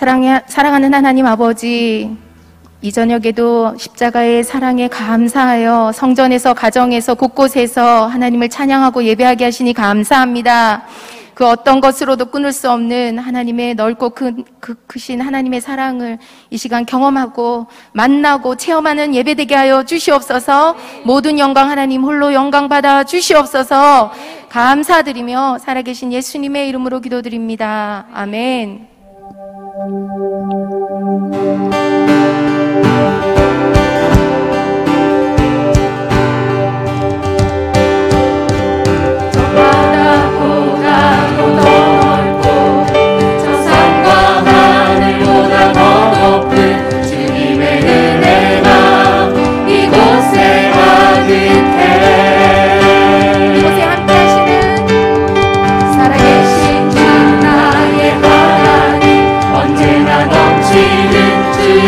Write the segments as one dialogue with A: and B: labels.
A: 사랑하는 하나님 아버지, 이 저녁에도 십자가의 사랑에 감사하여 성전에서 가정에서 곳곳에서 하나님을 찬양하고 예배하게 하시니 감사합니다. 그 어떤 것으로도 끊을 수 없는 하나님의 넓고 크신 하나님의 사랑을 이 시간 경험하고 만나고 체험하는 예배되게 하여 주시옵소서. 모든 영광 하나님 홀로 영광 받아 주시옵소서. 감사드리며 살아계신 예수님의 이름으로 기도드립니다. 아멘.
B: 넘치는 주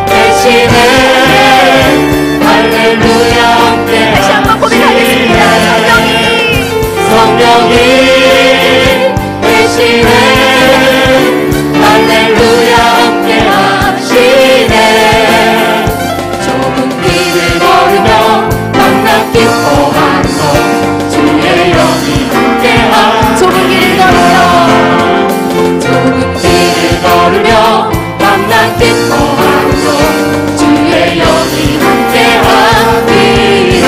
B: 대신에 할렐루야 함께
A: 다시 한번 고백하겠습니다.
B: 성령이 대신에 할렐루야 함께 하시네. 좁은 길을 걸으며 만나 기뻐하는 주의 영이 함께한
A: 좁은 길을
B: 걸으며 만나 기뻐하는 주의 영이 함께하리라.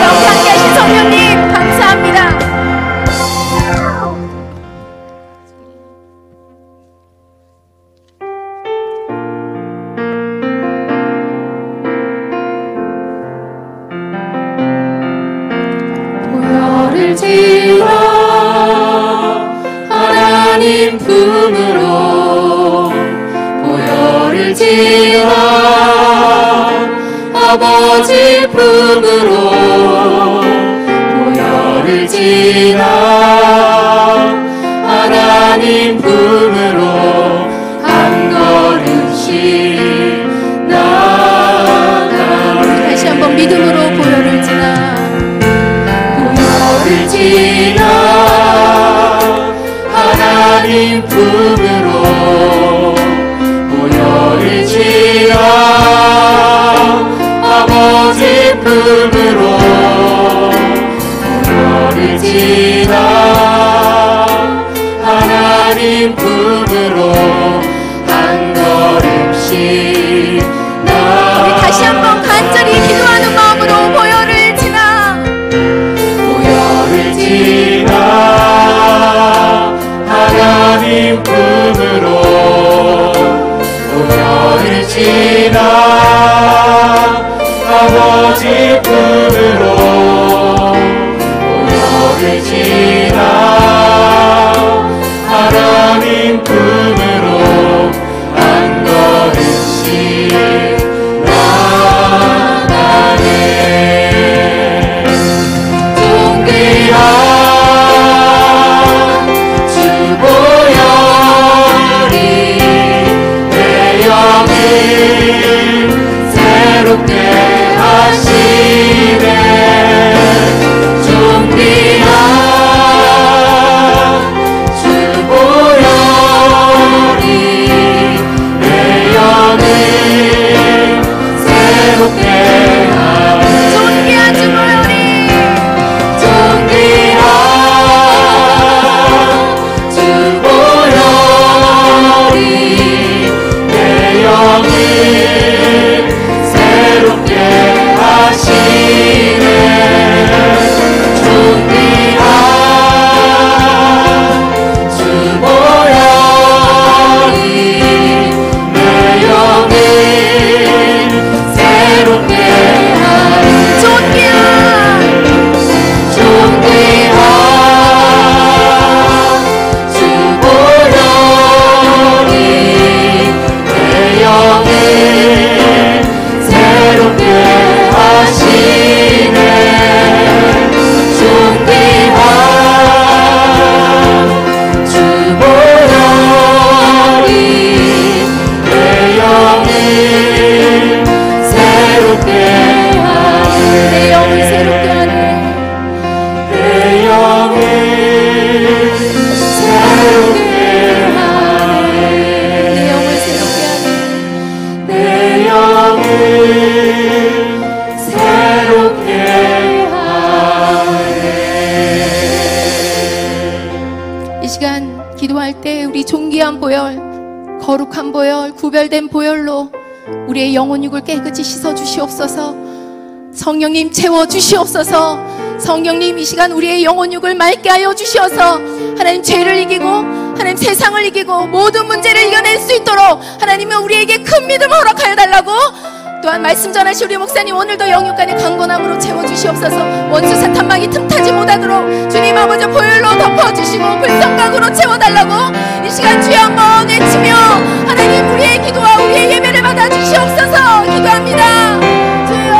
A: 여기 함께하신 성령님 감사합니다.
B: 보혈을 지나 하나님 품으로 보혈을 지나 아버지 품으로 보혈을 지나 하나님 품으로 한 걸음씩 나가네.
A: 다시 한번 믿음으로 보혈을 지나
B: 보혈을 지나 하나님 품으로 보혈을 지나 아버지 품으로 보혈을 지나 하나님 품으로 한 걸음씩
A: 우리 다시 한번 간절히 기도하는 마음으로 보혈을 지나
B: 보혈을 지나 하나님 품으로 보혈을 지나 아버지 품으로 보혈을 지나 하나님 품으로 한 걸음씩 나가네. 존귀한 주 보혈이 내 영을 새롭게 하시네. 존귀한 주 보혈이 내 영을 새롭게 하네.
A: 존귀한 주 보혈이
B: 존귀한 주 보혈이 내 영을 새롭게 하시네. 존귀한 주 보혈이 내 영을 새롭게 하네.
A: 존귀한
B: 존귀한 주 보혈이 내 영을 새롭게 하시네. 존귀한 주 보혈이 내 영을 새롭게 하네.
A: 내 영을 새롭게 하는
B: 내 영을 새롭게 하네.
A: 내 영을 새롭게 하는
B: 내 영을 새롭게 하네.
A: 이 시간 기도할 때 우리 존귀한 보혈, 거룩한 보혈, 구별된 보혈로 우리의 영혼육을 깨끗이 씻어 주시옵소서. 성령님 채워 주시옵소서. 성령님 이 시간 우리의 영혼육을 맑게 하여 주시어서 하나님 죄를 이기고 하나님 세상을 이기고 모든 문제를 이겨낼 수 있도록 하나님은 우리에게 큰 믿음을 허락하여 달라고 또한 말씀 전하신 우리 목사님 오늘도 영육간의 강건함으로 채워주시옵소서. 원수 사탄막이 틈타지 못하도록 주님 아버지 보혈로 덮어주시고 불성각으로 채워달라고 이 시간 주여 한번 외치며 하나님 우리의 기도와 우리의 예배를 받아주시옵소서 기도합니다. 주여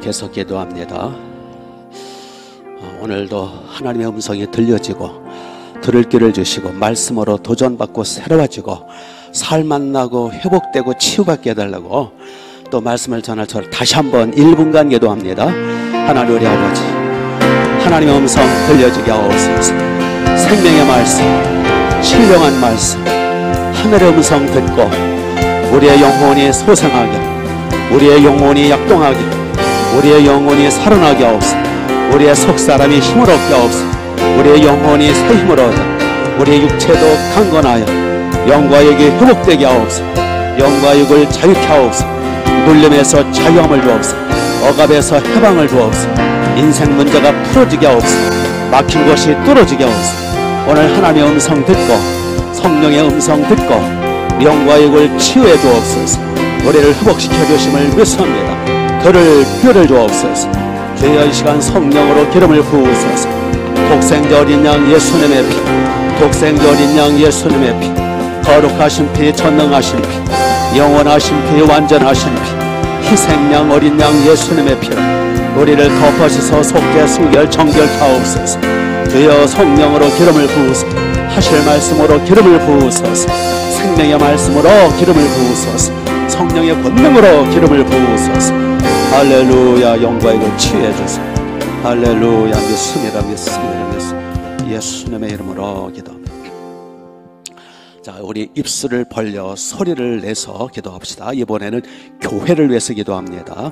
C: 계속 기도합니다. 오늘도 하나님의 음성이 들려지고 들을 길을 주시고 말씀으로 도전받고 새로워지고 살 만나고 회복되고 치유받게 해달라고 또 말씀을 전할 저를 다시 한번 1분간 기도합니다. 하나님 우리 아버지, 하나님의 음성 들려지게 하옵소서. 생명의 말씀, 신령한 말씀, 하늘의 음성 듣고 우리의 영혼이 소생하게, 우리의 영혼이 약동하게, 우리의 영혼이 살아나게 하옵소서. 우리의 속사람이 힘을 얻게 하옵소서. 우리의 영혼이 새 힘을 얻어 우리의 육체도 강건하여 영과 육이 회복되게 하옵소서. 영과 육을 자유케 하옵소서. 눌림에서 자유함을 주옵소서. 억압에서 해방을 주옵소서. 인생 문제가 풀어지게 하옵소서. 막힌 것이 뚫어지게 하옵소서. 오늘 하나님의 음성 듣고 성령의 음성 듣고 영과 육을 치유해 주옵소서. 우리를 회복시켜 주심을 믿습니다. 들을 귀를 주옵소서. 주여 이 시간 성령으로 기름을 부으소서. 독생자 어린 양 예수님의 피, 독생자 어린 양 예수님의 피, 거룩하신 피, 전능하신 피, 영원하신 피, 완전하신 피, 희생양 어린 양 예수님의 피로 우리를 덮어주소. 속죄 순결 정결케 하옵소서. 주여 성령으로 기름을 부으소서. 하실 말씀으로 기름을 부으소서. 생명의 말씀으로 기름을 부으소서. 성령의 권능으로 기름을 부으소서. 할렐루야. 영과 이걸 치유해 주소서. 할렐루야. 믿습니다. 예수님의 이름으로 기도합니다. 자, 우리 입술을 벌려 소리를 내서 기도합시다. 이번에는 교회를 위해서 기도합니다.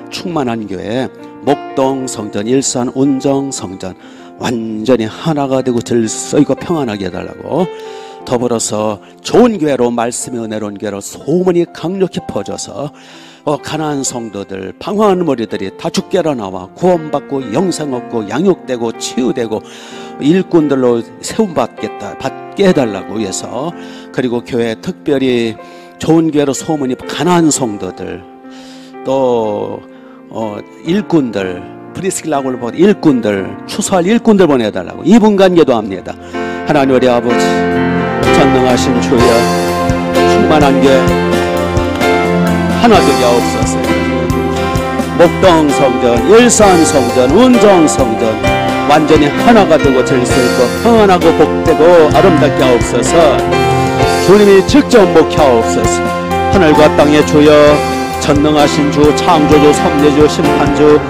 C: 충만한 교회, 목동 성전, 일산 운정 성전 완전히 하나가 되고 들썩이고 평안하게 해달라고, 더불어서 좋은 교회로, 말씀의 은혜로운 교회로 소문이 강력히 퍼져서 가난한 성도들, 방황하는 머리들이 다 죽게로 나와 구원받고 영생 얻고 양육되고 치유되고 일꾼들로 세움받게 해달라고 해서, 그리고 교회 특별히 좋은 교회로 소문이 가난한 성도들, 또 일꾼들, 프리스킬라고를 보내 일꾼들, 추수할 일꾼들 보내달라고 2분간 기도합니다. 하나님 우리 아버지, 전능하신 주여, 충만한 교회 하나 되게 하옵소서. 목동 성전, 일산 성전, 운정 성전 완전히 하나가 되고 질서있고 평안하고 복되고 아름답게 하옵소서. 주님이 직접 목회하옵소서. 하늘과 땅의 주여, 전능하신 주, 창조주, 섭리주, 심판주,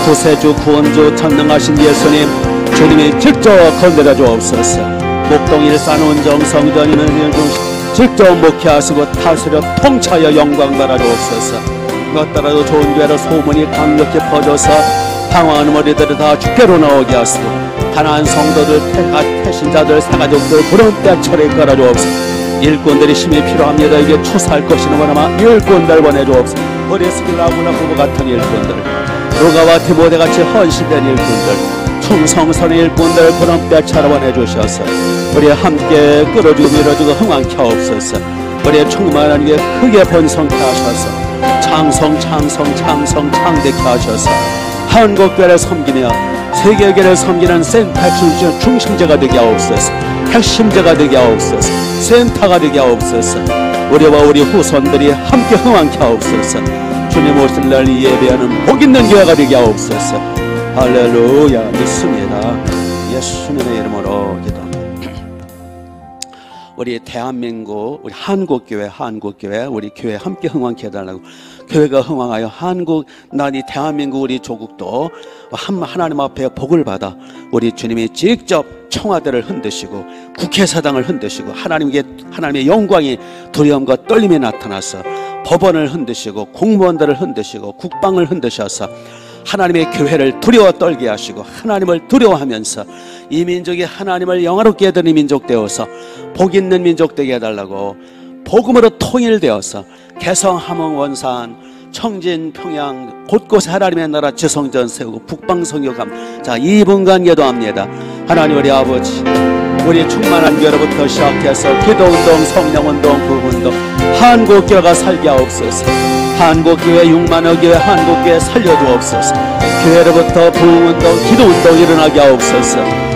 C: 구세주, 구원주, 전능하신 예수님, 주님이 직접 건드려 주옵소서. 목동 일산 운정 성전이면 직접 목회하시고 다스려 통차여 영광 받아 주옵소서. 그것 따라도 좋은 교회로 소문이 강력히 퍼져서 방황하는 머리들을 다 주께로 나오게 하시고, 가난한 성도들, 태신자들, 사가족들 부러운 떼철에 깔아 주옵소서. 일꾼들이 힘이 필요합니다. 이게 추수할 것이는 뭐냐마 일꾼들 보내주옵소서. 버리스길라구나 부부 같은 일꾼들, 루가와 디모데같이 헌신된 일꾼들, 충성선의 일꾼들 부러운 떼철에 보내주셔서 우리 함께 끌어주고 밀어주고 흥왕케 하옵소서. 우리의 충만한 게 크게 번성케 하셔서 창대케 하셔서 한국교회를 섬기며 세계교회를 섬기는 센터 중심제가 되게 하옵소서. 핵심제가 되게 하옵소서. 센터가 되게 하옵소서. 우리와 우리 후손들이 함께 흥왕케 하옵소서. 주님 오실 날 예배하는 복 있는 교회가 되게 하옵소서. 할렐루야. 믿습니다. 예수님의 이름으로 기도합니다. 우리 대한민국, 우리 한국교회 우리 교회 함께 흥왕케 해달라고, 교회가 흥왕하여 한국, 이 대한민국 우리 조국도 하나님 앞에 복을 받아 우리 주님이 직접 청와대를 흔드시고 국회사당을 흔드시고 하나님의 영광이 두려움과 떨림이 나타나서 법원을 흔드시고 공무원들을 흔드시고 국방을 흔드셔서 하나님의 교회를 두려워 떨게 하시고 하나님을 두려워하면서 이 민족이 하나님을 영화롭게 해드리는 민족 되어서 복 있는 민족 되게 해달라고, 복음으로 통일되어서 개성, 함흥, 원산, 청진, 평양 곳곳에 하나님의 나라 지성전 세우고 북방성교감. 자, 2분간 기도합니다. 하나님 우리 아버지, 우리 충만한 교회로부터 시작해서 기도운동, 성령운동, 부흥운동, 한국교회가 살게 하옵소서. 한국교회 6만여 교회 한국교회 살려주옵소서. 교회로부터 부흥운동, 기도운동 일어나게 하옵소서.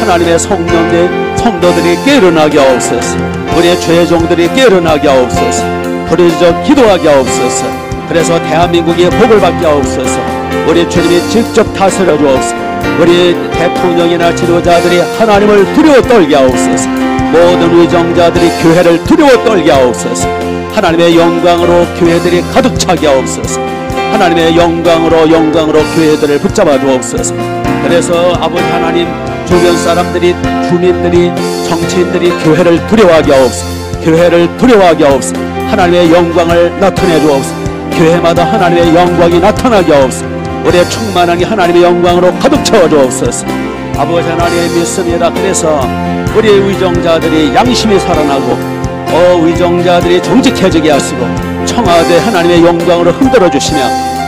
C: 하나님의 성도들이 깨어나게 하옵소서. 우리의 죄종들이 깨어나게 하옵소서. 부르짖어 기도하게 하옵소서. 그래서 대한민국이 복을 받게 하옵소서. 우리 주님이 직접 다스려 주옵소서. 우리 대통령이나 지도자들이 하나님을 두려워 떨게 하옵소서. 모든 의정자들이 교회를 두려워 떨게 하옵소서. 하나님의 영광으로 교회들이 가득 차게 하옵소서. 하나님의 영광으로 교회들을 붙잡아 주옵소서. 그래서 아버지 하나님, 주변 사람들이, 주민들이, 정치인들이 교회를 두려워하게 하옵소서. 교회를 두려워하게 하옵소서. 하나님의 영광을 나타내 주옵소서. 교회마다 하나님의 영광이 나타나게 하옵소서. 우리의 충만한 하나님의 영광으로 가득 채워 주옵소서. 아버지 하나님 믿습니다. 그래서 우리 의정자들이 양심이 살아나고 의정자들이 정직해지게 하시고, 청와대 하나님의 영광으로 흔들어 주시며,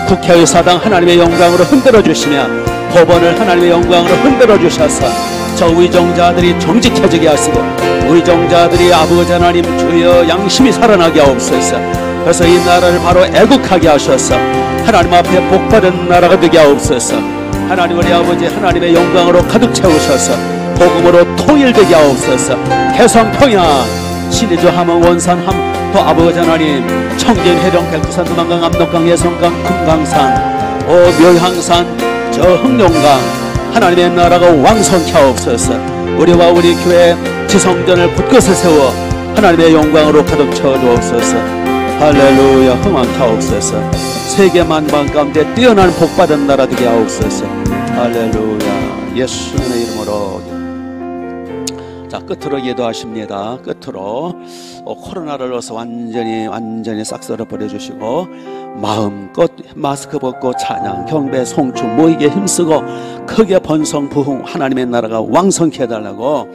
C: 국회의사당 하나님의 영광으로 흔들어 주시며, 법원을 하나님의 영광으로 흔들어 주셔서 저 의정자들이 정직해지게 하시고, 의정자들이 아버지 하나님 주여 양심이 살아나게 하옵소서. 그래서 이 나라를 바로 애국하게 하셔서 하나님 앞에 복받은 나라가 되게 하옵소서. 하나님 우리 아버지 하나님의 영광으로 가득 채우셔서 복음으로 통일되게 하옵소서. 해성평야 신의주 함흥 원산 또 아버지 하나님 청진 해령 백두산 두만강 압록강 예성강 금강산 묘향산 저 흑룡강 하나님의 나라가 왕성케 하옵소서. 우리와 우리 교회 지성전을 굳건히 세워 하나님의 영광으로 가득 채워 주옵소서. 할렐루야. 흥왕케 하옵소서. 세계 만방 가운데 뛰어난 복받은 나라 되게 하옵소서. 할렐루야. 예수님의 이름으로. 자, 끝으로 기도하십니다. 끝으로 코로나를 넣어서 완전히 싹 썰어 버려주시고, 마음껏 마스크 벗고 찬양, 경배, 송춤 모이게 힘쓰고 크게 번성 부흥 하나님의 나라가 왕성케 해달라고,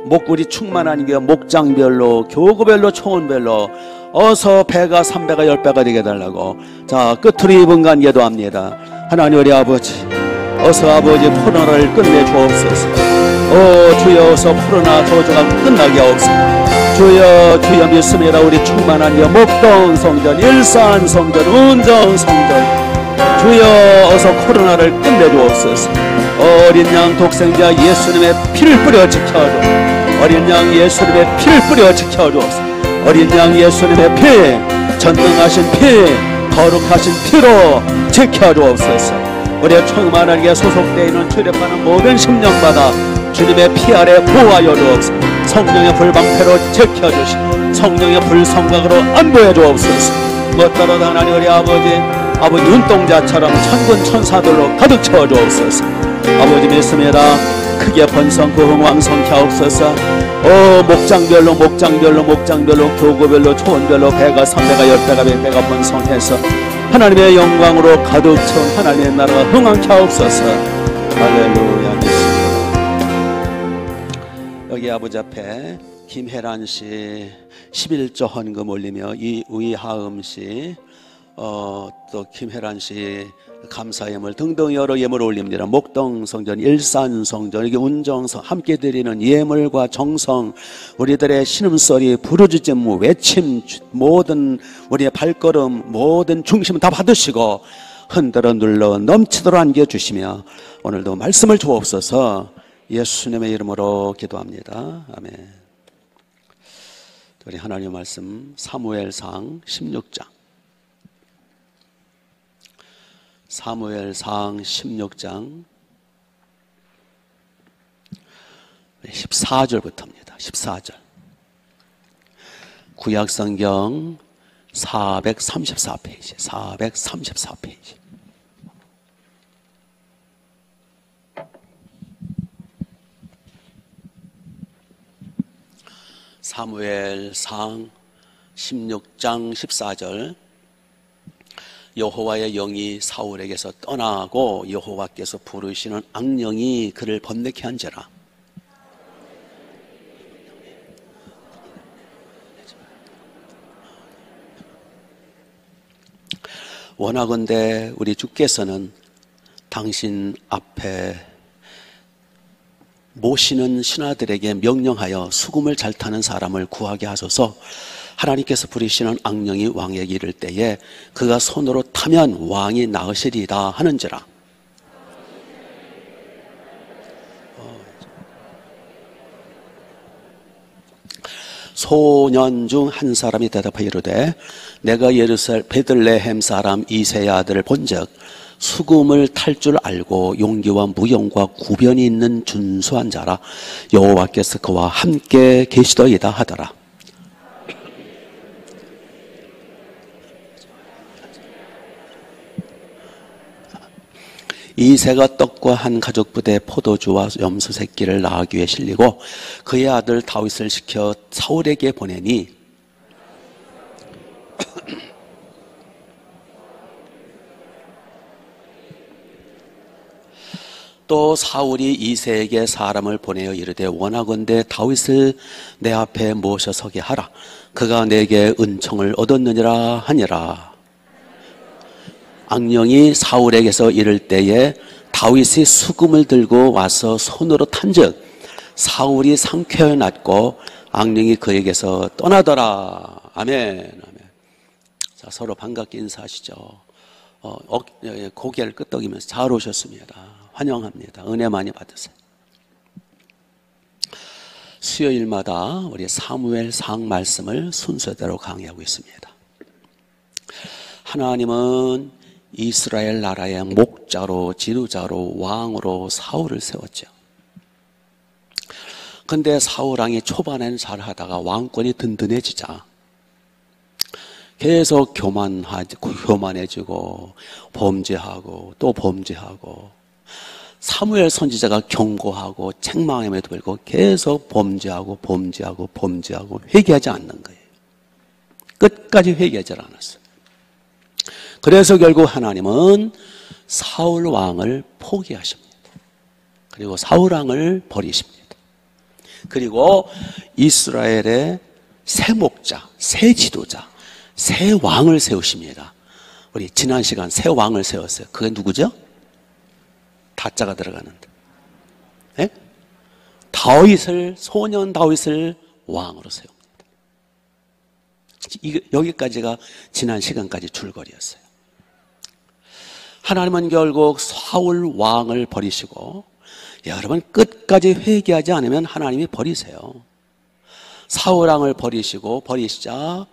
C: 목구리 충만한 게 목장별로, 교구별로, 초원별로 어서 배가 3배가 10배가 되게 해달라고. 자, 끝으로 2분간 기도합니다. 하나님 우리 아버지, 어서 아버지 코로나를 끝내 주옵소서. 주여 어서 코로나 저주가 끝나게 하옵소서. 주여 믿습니다. 우리 충만한 여 목동 성전, 일산 성전, 운정 성전, 주여 어서 코로나를 끝내 주옵소서. 어린 양 독생자 예수님의 피를 뿌려 지켜줘. 어린 양 예수님의 피를 뿌려 지켜주옵소서. 어린 양 예수님의 피, 전능하신 피, 거룩하신 피로 지켜주옵소서. 우리의 충만하게 소속되어 있는 출입하는 모든 심령마다 주님의 피 아래 보호하여 주옵소서. 성령의 불방패로 지켜주시고 성령의 불성각으로 안보해 주옵소서. 무엇보다도 하나님 우리 아버지 눈동자처럼 천군 천사들로 가득 채워 주옵소서. 아버지 믿습니다. 크게 번성 부흥 왕성케 하옵소서. 목장별로 교구별로 초원별로 배가 3배가 10배가 100배가 번성해서 하나님의 영광으로 가득 채운 하나님의 나라가 흥왕케 하옵소서. 할렐루야. 여기 아버지 앞에 김혜란 씨 11조 헌금 올리며 이의하음 씨 또 김혜란 씨 감사 예물 등등 여러 예물 올립니다. 목동 성전, 일산 성전, 이게 운정성 함께 드리는 예물과 정성, 우리들의 신음소리, 부르짖음, 외침, 모든 우리의 발걸음, 모든 중심은 다 받으시고 흔들어 눌러 넘치도록 안겨주시며 오늘도 말씀을 주옵소서. 예수님의 이름으로 기도합니다. 아멘. 우리 하나님의 말씀 사무엘상 16장 16장 14절부터입니다. 14절. 구약성경 434페이지 434페이지. 사무엘상 16장 14절. 여호와의 영이 사울에게서 떠나고 여호와께서 부르시는 악령이 그를 번뇌케 한지라. 원하건대 우리 주께서는 당신 앞에 모시는 신하들에게 명령하여 수금을 잘 타는 사람을 구하게 하소서. 하나님께서 부리시는 악령이 왕에게 이를 때에 그가 손으로 타면 왕이 나으시리이다 하는지라. 소년 중 한 사람이 대답하여 이르되 내가 베들레헴 사람 이새의 아들을 본즉 수금을 탈 줄 알고 용기와 무용과 구변이 있는 준수한 자라. 여호와께서 그와 함께 계시더이다 하더라. 이새가 떡과 한 가죽 부대 포도주와 염소 새끼를 낳기 위해 실리고 그의 아들 다윗을 시켜 사울에게 보내니 또 사울이 이새에게 사람을 보내어 이르되 원하건대 다윗을 내 앞에 모셔 서게 하라. 그가 내게 은총을 얻었느니라 하니라. 악령이 사울에게서 이를 때에 다윗이 수금을 들고 와서 손으로 탄즉 사울이 상쾌하여 낫고 악령이 그에게서 떠나더라. 아멘. 아멘. 자, 서로 반갑게 인사하시죠. 고개를 끄덕이면서 잘 오셨습니다. 환영합니다. 은혜 많이 받으세요. 수요일마다 우리 사무엘상 말씀을 순서대로 강의하고 있습니다. 하나님은 이스라엘 나라의 목자로, 지도자로, 왕으로 사울을 세웠죠. 근데 사울왕이 초반에는 잘하다가 왕권이 든든해지자 계속 교만해지고 범죄하고 또 범죄하고 사무엘 선지자가 경고하고 책망함에도 불구하고 계속 범죄하고 회개하지 않는 거예요. 끝까지 회개하지 않았어요. 그래서 결국 하나님은 사울 왕을 포기하십니다. 그리고 사울 왕을 버리십니다. 그리고 이스라엘의 새 목자, 새 지도자, 새 왕을 세우십니다. 우리 지난 시간 새 왕을 세웠어요. 그게 누구죠? 다자가 들어가는데. 네? 소년 다윗을 왕으로 세웁니다. 여기까지가 지난 시간까지 줄거리였어요. 하나님은 결국 사울 왕을 버리시고 여러분 끝까지 회개하지 않으면 하나님이 버리세요. 사울 왕을 버리시자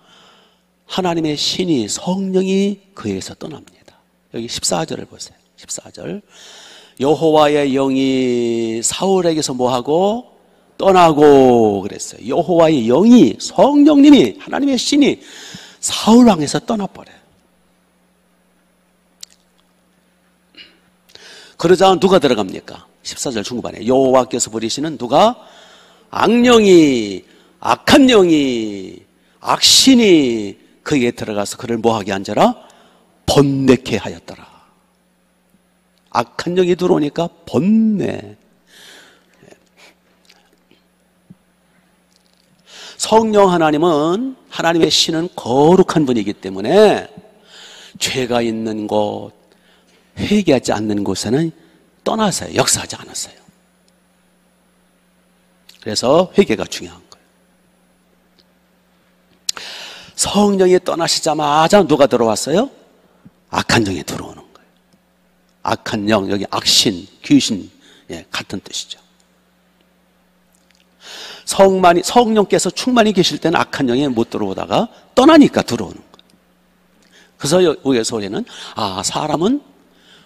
C: 하나님의 신이 성령이 그에서 떠납니다. 여기 14절을 보세요. 14절. 여호와의 영이 사울에게서 뭐하고? 떠나고 그랬어요. 여호와의 영이, 성령님이, 하나님의 신이 사울 왕에서 떠나버려요. 그러자 누가 들어갑니까? 14절 중반에 여호와께서 부리시는 누가? 악령이, 악한 영이, 악신이 그에게 들어가서 그를 뭐하게 앉아라? 번뇌케 하였더라. 악한 영이 들어오니까 번뇌. 성령 하나님은, 하나님의 신은 거룩한 분이기 때문에 죄가 있는 곳, 회개하지 않는 곳에는 떠나서요. 역사하지 않았어요. 그래서 회개가 중요한 거예요. 성령이 떠나시자마자 누가 들어왔어요? 악한 영이 들어오는 거예요. 악한 영, 여기 악신, 귀신, 같은 뜻이죠. 성령께서 충만히 계실 때는 악한 영이 못 들어오다가 떠나니까 들어오는 거예요. 그래서 여기서 우리는 사람은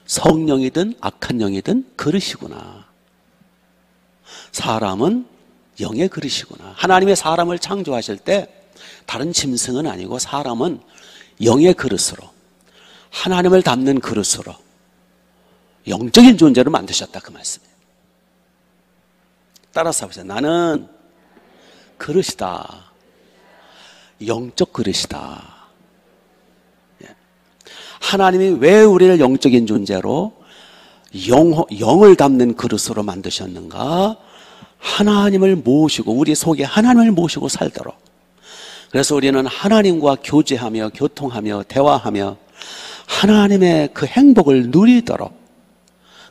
C: 성령이든 악한 영이든 그릇이구나. 사람은 영의 그릇이구나. 하나님의 사람을 창조하실 때 다른 짐승은 아니고 사람은 영의 그릇으로, 하나님을 담는 그릇으로, 영적인 존재로 만드셨다, 그 말씀이에요. 따라서 보세요. 나는 그릇이다. 영적 그릇이다. 하나님이 왜 우리를 영적인 존재로 영을 담는 그릇으로 만드셨는가? 하나님을 모시고, 우리 속에 하나님을 모시고 살도록. 그래서 우리는 하나님과 교제하며 교통하며 대화하며 하나님의 그 행복을 누리도록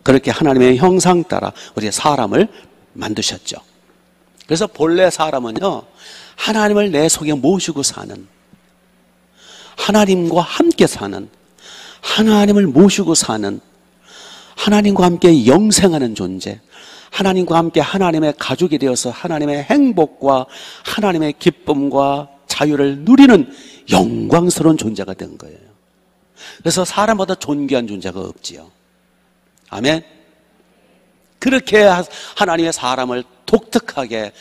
C: 그렇게 하나님의 형상 따라 우리 사람을 만드셨죠. 그래서 본래 사람은요, 하나님을 내 속에 모시고 사는, 하나님과 함께 사는, 하나님을 모시고 사는, 하나님과 함께 영생하는 존재, 하나님과 함께 하나님의 가족이 되어서 하나님의 행복과 하나님의 기쁨과 자유를 누리는 영광스러운 존재가 된 거예요. 그래서 사람보다 존귀한 존재가 없지요. 아멘. 그렇게 하나님의 사람을 독특하게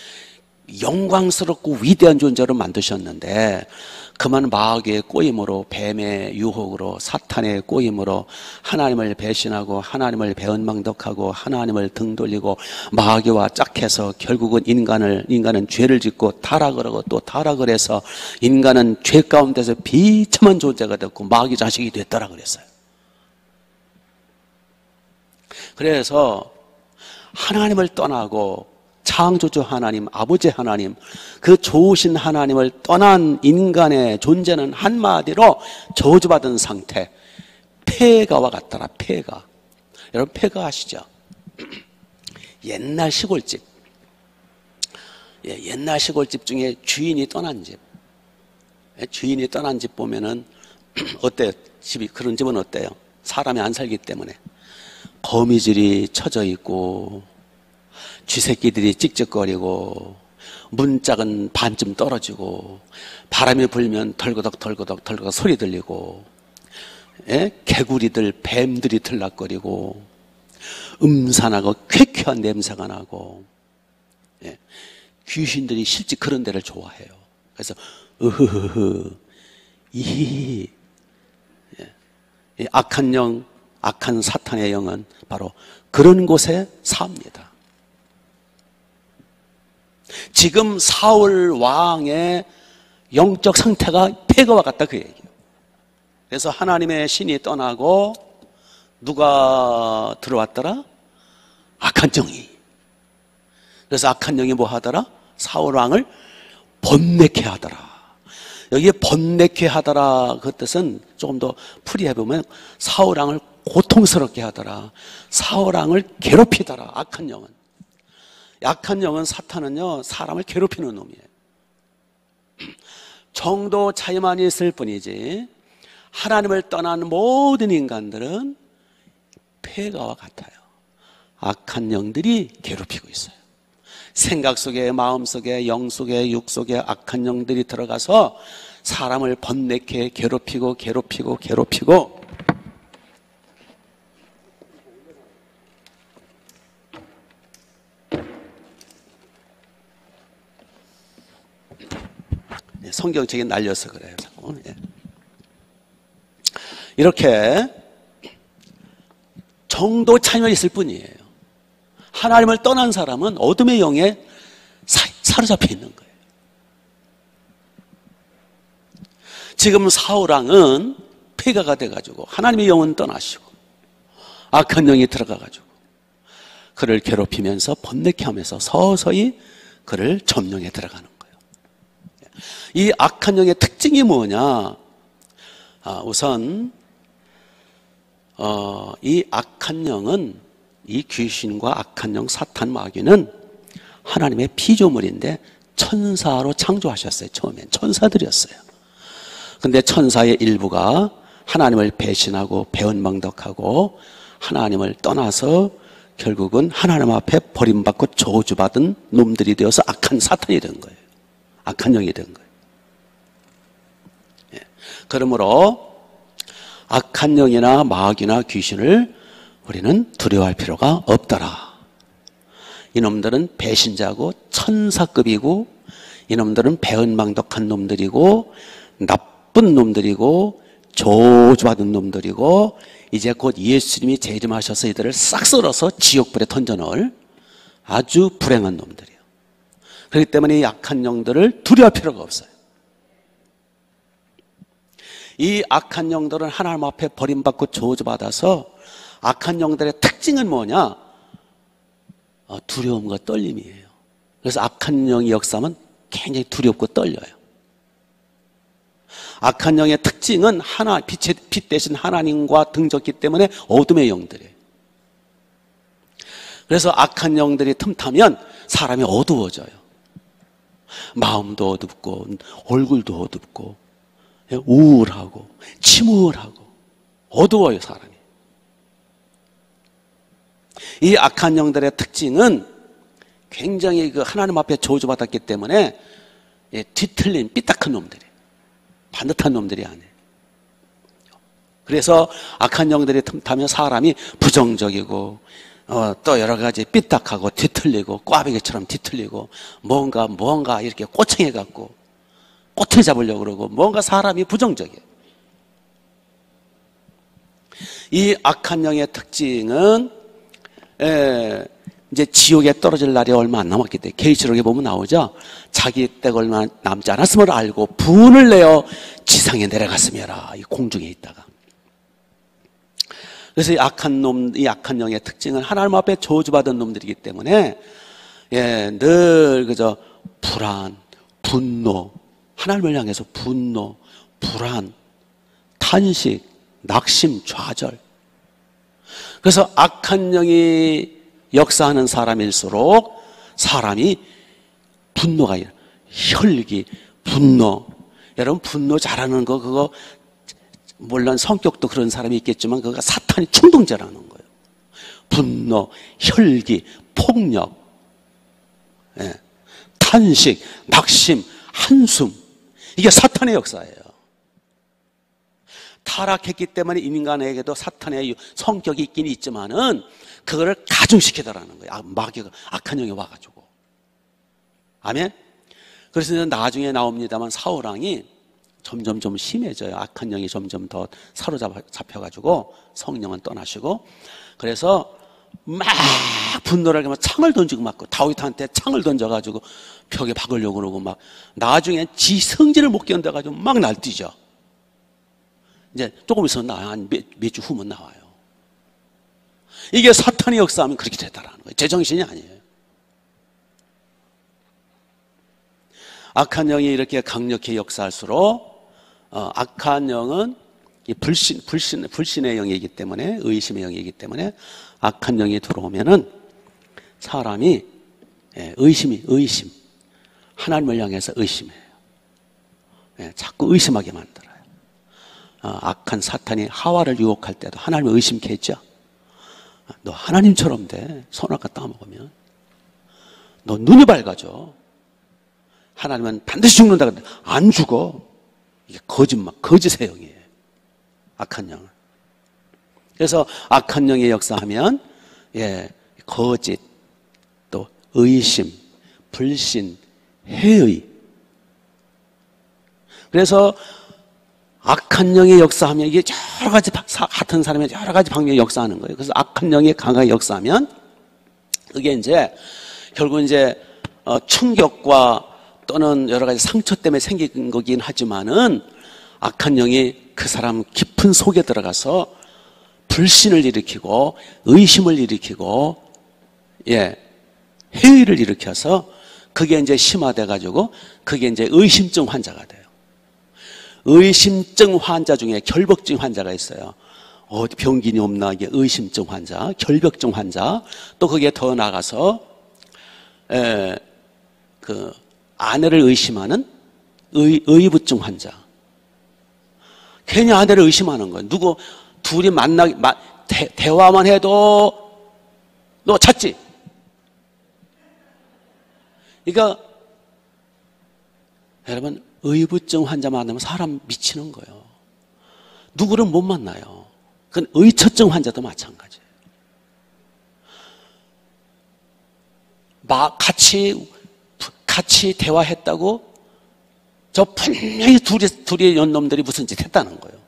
C: 영광스럽고 위대한 존재로 만드셨는데, 그만 마귀의 꼬임으로, 뱀의 유혹으로, 사탄의 꼬임으로 하나님을 배신하고 하나님을 배은망덕하고 하나님을 등 돌리고 마귀와 짝해서 결국은 인간은 죄를 짓고 타락을 하고 또 타락을 해서 인간은 죄 가운데서 비참한 존재가 됐고 마귀 자식이 됐더라 그랬어요. 그래서 하나님을 떠나고 창조주 하나님, 아버지 하나님, 그 좋으신 하나님을 떠난 인간의 존재는 한마디로 저주받은 상태, 폐가와 같더라. 폐가. 여러분 폐가 아시죠? 옛날 시골집, 옛날 시골집 중에 주인이 떠난 집, 주인이 떠난 집 보면은 어때요? 집이, 그런 집은 어때요? 사람이 안 살기 때문에 거미줄이 쳐져 있고 쥐새끼들이 찍찍거리고 문짝은 반쯤 떨어지고 바람이 불면 덜거덕 소리 들리고, 개구리들, 뱀들이 들락거리고 음산하고 쾌쾌한 냄새가 나고, 귀신들이 실제 그런 데를 좋아해요. 그래서 으흐흐흐 이 악한 영, 악한 사탄의 영은 바로 그런 곳에 삽니다. 지금 사울 왕의 영적 상태가 폐가와 같다 그 얘기예요. 그래서 하나님의 신이 떠나고 누가 들어왔더라? 악한 영이. 그래서 악한 영이 뭐 하더라? 사울 왕을 번뇌케 하더라. 여기에 번뇌케 하더라 그 뜻은 조금 더 풀이해 보면 사울 왕을 고통스럽게 하더라. 사울 왕을 괴롭히더라. 악한 영은. 약한 영은, 사탄은요 사람을 괴롭히는 놈이에요. 정도 차이만 있을 뿐이지 하나님을 떠난 모든 인간들은 폐가와 같아요. 악한 영들이 괴롭히고 있어요. 생각 속에, 마음 속에, 영 속에, 육 속에 악한 영들이 들어가서 사람을 번뇌케 괴롭히고 성경책에 날려서 그래요. 이렇게 정도 차이만 있을 뿐이에요. 하나님을 떠난 사람은 어둠의 영에 사로잡혀 있는 거예요. 지금 사울왕은 폐가가 돼가지고 하나님의 영은 떠나시고 악한 영이 들어가가지고 그를 괴롭히면서 번뇌케 하면서 서서히 그를 점령해 들어가는 거예요. 이 악한 영의 특징이 뭐냐? 우선 이 악한 영은, 이 귀신과 악한 영, 사탄, 마귀는 하나님의 피조물인데 천사로 창조하셨어요. 처음엔 천사들이었어요. 근데 천사의 일부가 하나님을 배신하고 배은망덕하고 하나님을 떠나서 결국은 하나님 앞에 버림받고 저주받은 놈들이 되어서 악한 사탄이 된 거예요. 악한 영이 된 거예요. 그러므로 악한 영이나 마귀나 귀신을 우리는 두려워할 필요가 없더라. 이놈들은 배신자고 천사급이고 이놈들은 배은망덕한 놈들이고 나쁜 놈들이고 저주받은 놈들이고 이제 곧 예수님이 재림하셔서 이들을 싹 썰어서 지옥불에 던져넣을 아주 불행한 놈들이에요. 그렇기 때문에 이 악한 영들을 두려워할 필요가 없어요. 이 악한 영들은 하나님 앞에 버림받고 저주받아서 악한 영들의 특징은 뭐냐? 두려움과 떨림이에요. 그래서 악한 영이 역사하면 굉장히 두렵고 떨려요. 악한 영의 특징은 빛 대신 하나님과 등졌기 때문에 어둠의 영들이에요. 그래서 악한 영들이 틈타면 사람이 어두워져요. 마음도 어둡고 얼굴도 어둡고 우울하고 침울하고 어두워요, 사람이. 이 악한 영들의 특징은 굉장히 그 하나님 앞에 저주받았기 때문에 뒤틀린 삐딱한 놈들이에요. 반듯한 놈들이 아니에요. 그래서 악한 영들이 틈타면 사람이 부정적이고 또 여러 가지 삐딱하고 뒤틀리고 꽈배기처럼 뒤틀리고 뭔가 이렇게 꼬챙이 갖고 꼬투리 잡으려고 그러고 뭔가 사람이 부정적이에요. 이 악한 영의 특징은 이제 지옥에 떨어질 날이 얼마 안 남았기 때문에 계시록에 보면 나오죠. 자기 때가 얼마 남지 않았음을 알고 분을 내어 지상에 내려갔음이라. 이 공중에 있다가. 그래서 이 악한 영의 특징은 하나님 앞에 저주받은 놈들이기 때문에 늘 그저 불안, 분노, 하나님을 향해서 분노, 불안, 탄식, 낙심, 좌절. 그래서 악한 영이 역사하는 사람일수록 사람이 분노가 혈기, 분노. 여러분 분노 잘하는 거 그거 물론 성격도 그런 사람이 있겠지만 그거 사탄이 충동자라는 거예요. 분노, 혈기, 폭력, 탄식, 낙심, 한숨. 이게 사탄의 역사예요. 타락했기 때문에 인간에게도 사탄의 성격이 있긴 있지만은 그거를 가중시키더라는 거예요. 마귀가 악한 영이 와가지고. 아멘? 그래서 나중에 나옵니다만 사울왕이 점점 좀 심해져요. 악한 영이 점점 더 사로잡혀가지고 성령은 떠나시고. 그래서 막 분노를 하면 창을 던지고 막 다윗한테 창을 던져가지고 벽에 박으려고 그러고 막 나중에 지 성질을 못 견뎌가지고 막 날뛰죠. 이제 조금 있으면 한 몇 주 후면 나와요. 이게 사탄의 역사하면 그렇게 됐다라는 거예요. 제정신이 아니에요. 악한 영이 이렇게 강력히 역사할수록 악한 영은 이 불신의 영이기 때문에 의심의 영이기 때문에 악한 영이 들어오면은 사람이 의심 하나님을 향해서 의심해요. 자꾸 의심하게 만들어요. 악한 사탄이 하와를 유혹할 때도 하나님을 의심케 했죠. 너 하나님처럼 돼. 선악과 따먹으면 너 눈이 밝아져. 하나님은 반드시 죽는다 그랬는데 안 죽어. 이게 거짓말, 거짓의 영이에요. 악한 영은. 그래서 악한 영의 역사하면 거짓, 또 의심, 불신, 해의. 그래서 악한 영의 역사하면 이게 여러 가지 같은 사람의 여러 가지 방면이 역사하는 거예요. 그래서 악한 영이 강하게 역사하면 그게 이제 결국 이제 충격과 또는 여러 가지 상처 때문에 생긴 거긴 하지만은 악한 영이 그 사람 깊은 속에 들어가서 불신을 일으키고 의심을 일으키고 회의를 일으켜서 그게 이제 심화돼 가지고 그게 이제 의심증 환자가 돼요. 의심증 환자 중에 결벽증 환자가 있어요. 어디 병균이 없나 이게 의심증 환자, 결벽증 환자. 또 그게 더 나가서 그 아내를 의심하는 의부증 환자. 괜히 아내를 의심하는 거예요. 누구 둘이 대화만 해도 너 찾지? 그러니까 여러분 의부증 환자 만나면 사람 미치는 거예요. 누구를 못 만나요. 그건 의처증 환자도 마찬가지예요. 같이 대화했다고 저 분명히 둘이 연놈들이 무슨 짓 했다는 거예요.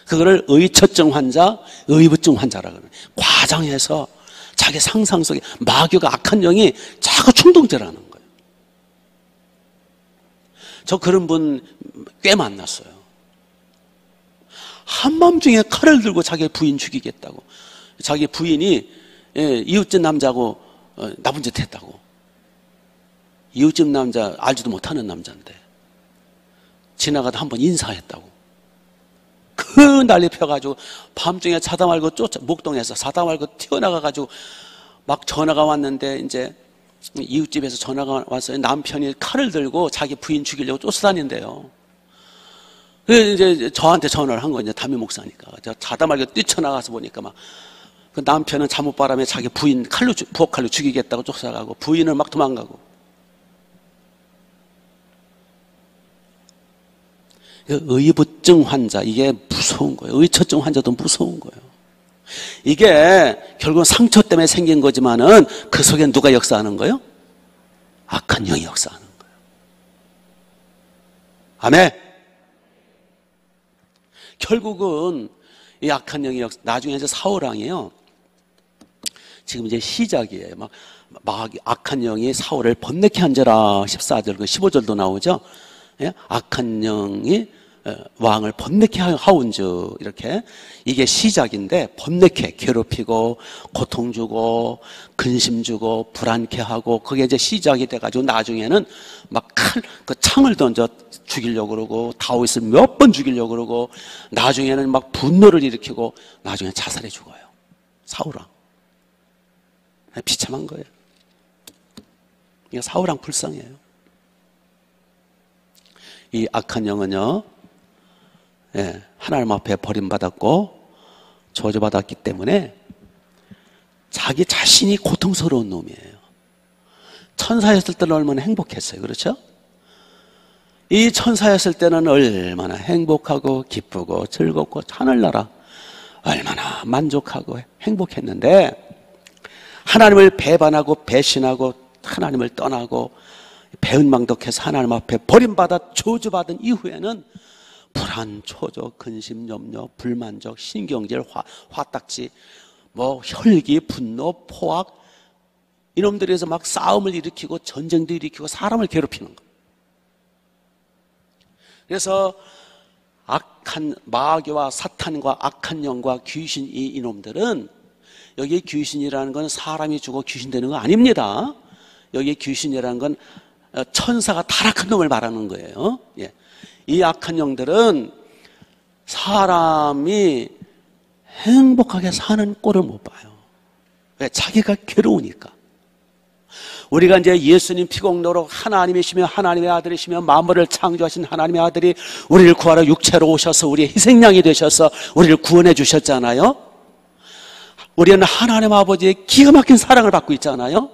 C: 그거를 의처증 환자, 의부증 환자라고 그래요. 과장해서 자기 상상 속에 마귀가 악한 영이 자꾸 충동질하는 거예요. 저 그런 분 꽤 만났어요. 한밤중에 칼을 들고 자기 부인 죽이겠다고. 자기 부인이 이웃집 남자하고 나쁜 짓 했다고. 이웃집 남자 알지도 못하는 남자인데 지나가다 한번 인사했다고. 그 난리 펴가지고 밤중에 자다 말고 목동에서 자다 말고 튀어나가가지고 막 전화가 왔는데 이제 이웃집에서 전화가 왔어요. 남편이 칼을 들고 자기 부인 죽이려고 쫓아다닌대요. 그래서 이제 저한테 전화를 한 거예요. 담임 목사니까. 제가 자다 말고 뛰쳐나가서 보니까 막 그 남편은 잠옷바람에 자기 부인 부엌칼로 죽이겠다고 쫓아가고 부인을 막 도망가고. 의부증 환자, 이게 무서운 거예요. 의처증 환자도 무서운 거예요. 이게 결국은 상처 때문에 생긴 거지만은 그 속에 누가 역사하는 거예요? 악한 영이 역사하는 거예요. 아멘. 결국은 이 악한 영이 나중에 이제 사울왕이에요. 지금 이제 시작이에요. 막 악한 영이 사울을 번뇌케 한지라 14절, 15절도 나오죠. 예? 악한 영이 왕을 번뇌케 하온즉 이렇게 이게 시작인데 번뇌케 괴롭히고 고통 주고 근심 주고 불안케 하고 그게 이제 시작이 돼가지고 나중에는 막 그 창을 던져 죽이려고 그러고 다윗을 몇 번 죽이려고 그러고 나중에는 막 분노를 일으키고 나중에 자살해 죽어요. 사울왕. 비참한 거예요. 이게 사울왕 불쌍해요. 이 악한 영은요, 예, 하나님 앞에 버림받았고 저주받았기 때문에 자기 자신이 고통스러운 놈이에요. 천사였을 때는 얼마나 행복했어요. 그렇죠? 이 천사였을 때는 얼마나 행복하고 기쁘고 즐겁고 하늘나라 얼마나 만족하고 행복했는데 하나님을 배반하고 배신하고 하나님을 떠나고 배은망덕해서 하나님 앞에 버림받아 저주받은 이후에는 불안, 초조, 근심, 염려, 불만족, 신경질, 화딱지, 혈기, 분노, 포악 이놈들에서 막 싸움을 일으키고 전쟁도 일으키고 사람을 괴롭히는 거예요. 그래서 악한 마귀와 사탄과 악한 영과 귀신 이놈들은 여기 귀신이라는 건 사람이 죽어 귀신 되는 거 아닙니다. 여기 귀신이라는 건 천사가 타락한 놈을 말하는 거예요. 예. 이 악한 영들은 사람이 행복하게 사는 꼴을 못 봐요. 왜? 자기가 괴로우니까. 우리가 이제 예수님 피공로로 하나님이시며 하나님의 아들이시며 만물을 창조하신 하나님의 아들이 우리를 구하러 육체로 오셔서 우리의 희생양이 되셔서 우리를 구원해 주셨잖아요. 우리는 하나님 아버지의 기가 막힌 사랑을 받고 있잖아요.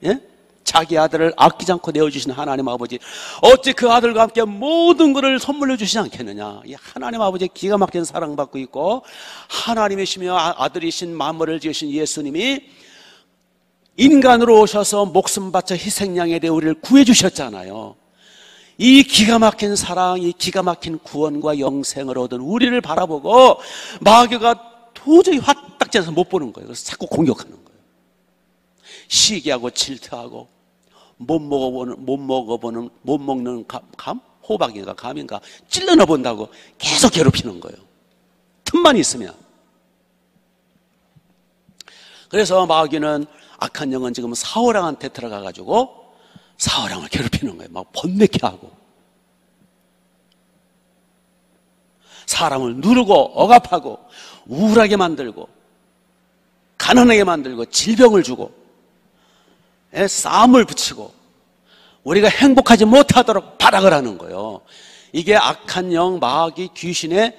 C: 예? 자기 아들을 아끼지 않고 내어주신 하나님 아버지, 어찌 그 아들과 함께 모든 것을 선물로 주시지 않겠느냐. 이 하나님 아버지의 기가 막힌 사랑받고 있고 하나님이시며 아들이신 만물을 지으신 예수님이 인간으로 오셔서 목숨 바쳐 희생양에 대해 우리를 구해 주셨잖아요. 이 기가 막힌 사랑, 이 기가 막힌 구원과 영생을 얻은 우리를 바라보고 마귀가 도저히 화딱지에서 못 보는 거예요. 그래서 자꾸 공격하는 거예요. 시기하고 질투하고 못 먹는 감? 호박인가 감인가 찔러넣어 본다고 계속 괴롭히는 거예요. 틈만 있으면. 그래서 마귀는 악한 영은 지금 사울왕한테 들어가가지고 사울왕을 괴롭히는 거예요. 막 번뇌케 하고 사람을 누르고 억압하고 우울하게 만들고 가난하게 만들고 질병을 주고 싸움을 붙이고 우리가 행복하지 못하도록 발악을 하는 거예요. 이게 악한 영, 마귀, 귀신의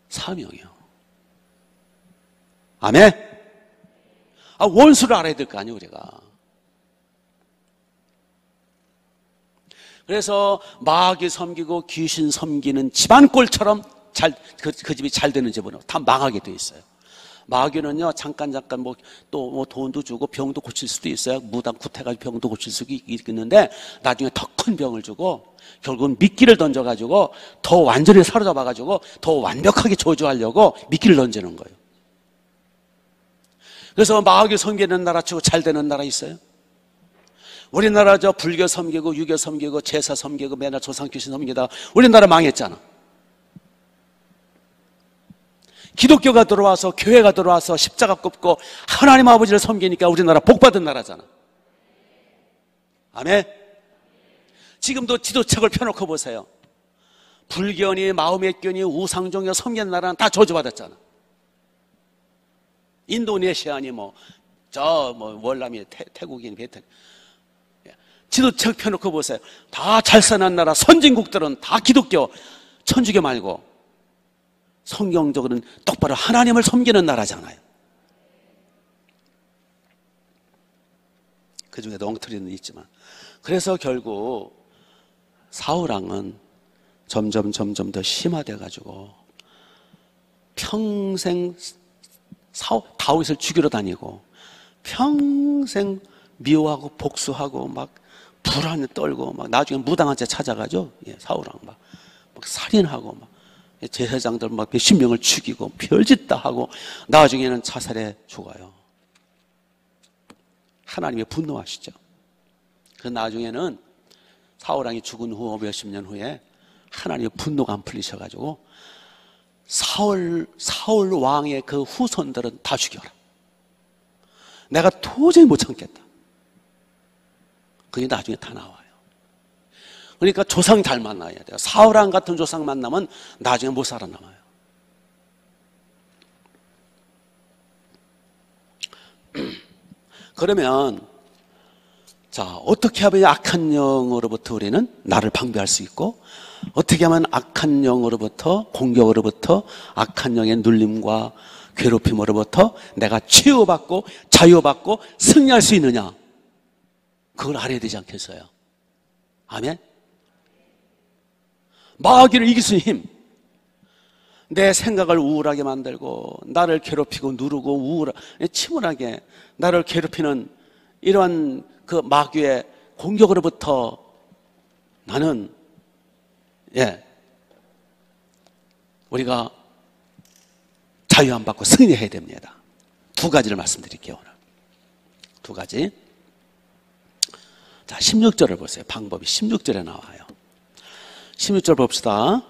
C: 사명이에요. 아멘. 원수를 알아야 될 거 아니에요, 우리가. 그래서 마귀 섬기고 귀신 섬기는 집안꼴처럼 그 집이 잘 되는 집은 다 망하게 돼 있어요. 마귀는요, 잠깐 또 돈도 주고 병도 고칠 수도 있어요. 무당 굿해가지고 병도 고칠 수도 있는데 나중에 더 큰 병을 주고 결국은 미끼를 던져가지고 더 완전히 사로잡아가지고 더 완벽하게 저주하려고 미끼를 던지는 거예요. 그래서 마귀 섬기는 나라 치고 잘 되는 나라 있어요? 우리나라 불교 섬기고 유교 섬기고 제사 섬기고 맨날 조상 귀신 섬기다 우리나라 망했잖아. 기독교가 들어와서 교회가 들어와서 십자가 굽고 하나님 아버지를 섬기니까 우리나라 복받은 나라잖아. 아멘. 지금도 지도책을 펴놓고 보세요. 불교니 마호메교니 우상종교 섬기는 나라는 다 저주받았잖아. 인도네시아니 월남이 태국인 베트남. 지도책 펴놓고 보세요. 다 잘 사는 나라 선진국들은 다 기독교 천주교 말고 성경적으로는 똑바로 하나님을 섬기는 나라잖아요. 그 중에도 엉터리는 있지만. 그래서 결국 사울왕은 점점 더 심화돼 가지고 평생 다윗을 죽이러 다니고 평생 미워하고 복수하고 막 불안에 떨고 막 나중에 무당한 채 찾아가죠. 예, 사울왕 막 살인하고 막 제사장들 막 몇십 명을 죽이고 별짓 다 하고 나중에는 자살해 죽어요. 하나님이 분노하시죠. 그 나중에는 사울왕이 죽은 후 몇십 년 후에 하나님의 분노가 안 풀리셔가지고 사울 왕의 그 후손들은 다 죽여라. 내가 도저히 못 참겠다. 그게 나중에 다 나와요. 그러니까 조상 잘 만나야 돼요. 사울왕 같은 조상 만나면 나중에 못 살아남아요. 그러면 자, 어떻게 하면 악한 영으로부터 우리는 나를 방비할 수 있고, 어떻게 하면 악한 영으로부터, 공격으로부터, 악한 영의 눌림과 괴롭힘으로부터 내가 치유받고 자유받고 승리할 수 있느냐? 그걸 알아야 되지 않겠어요? 아멘? 마귀를 이길 수 있는 힘. 내 생각을 우울하게 만들고 나를 괴롭히고 누르고 침울하게 나를 괴롭히는 이러한 그 마귀의 공격으로부터 나는 우리가 자유 안 받고 승리해야 됩니다. 두 가지를 말씀드릴게요. 오늘 두 가지. 자, 16절을 보세요. 방법이 16절에 나와요. 16절 봅시다.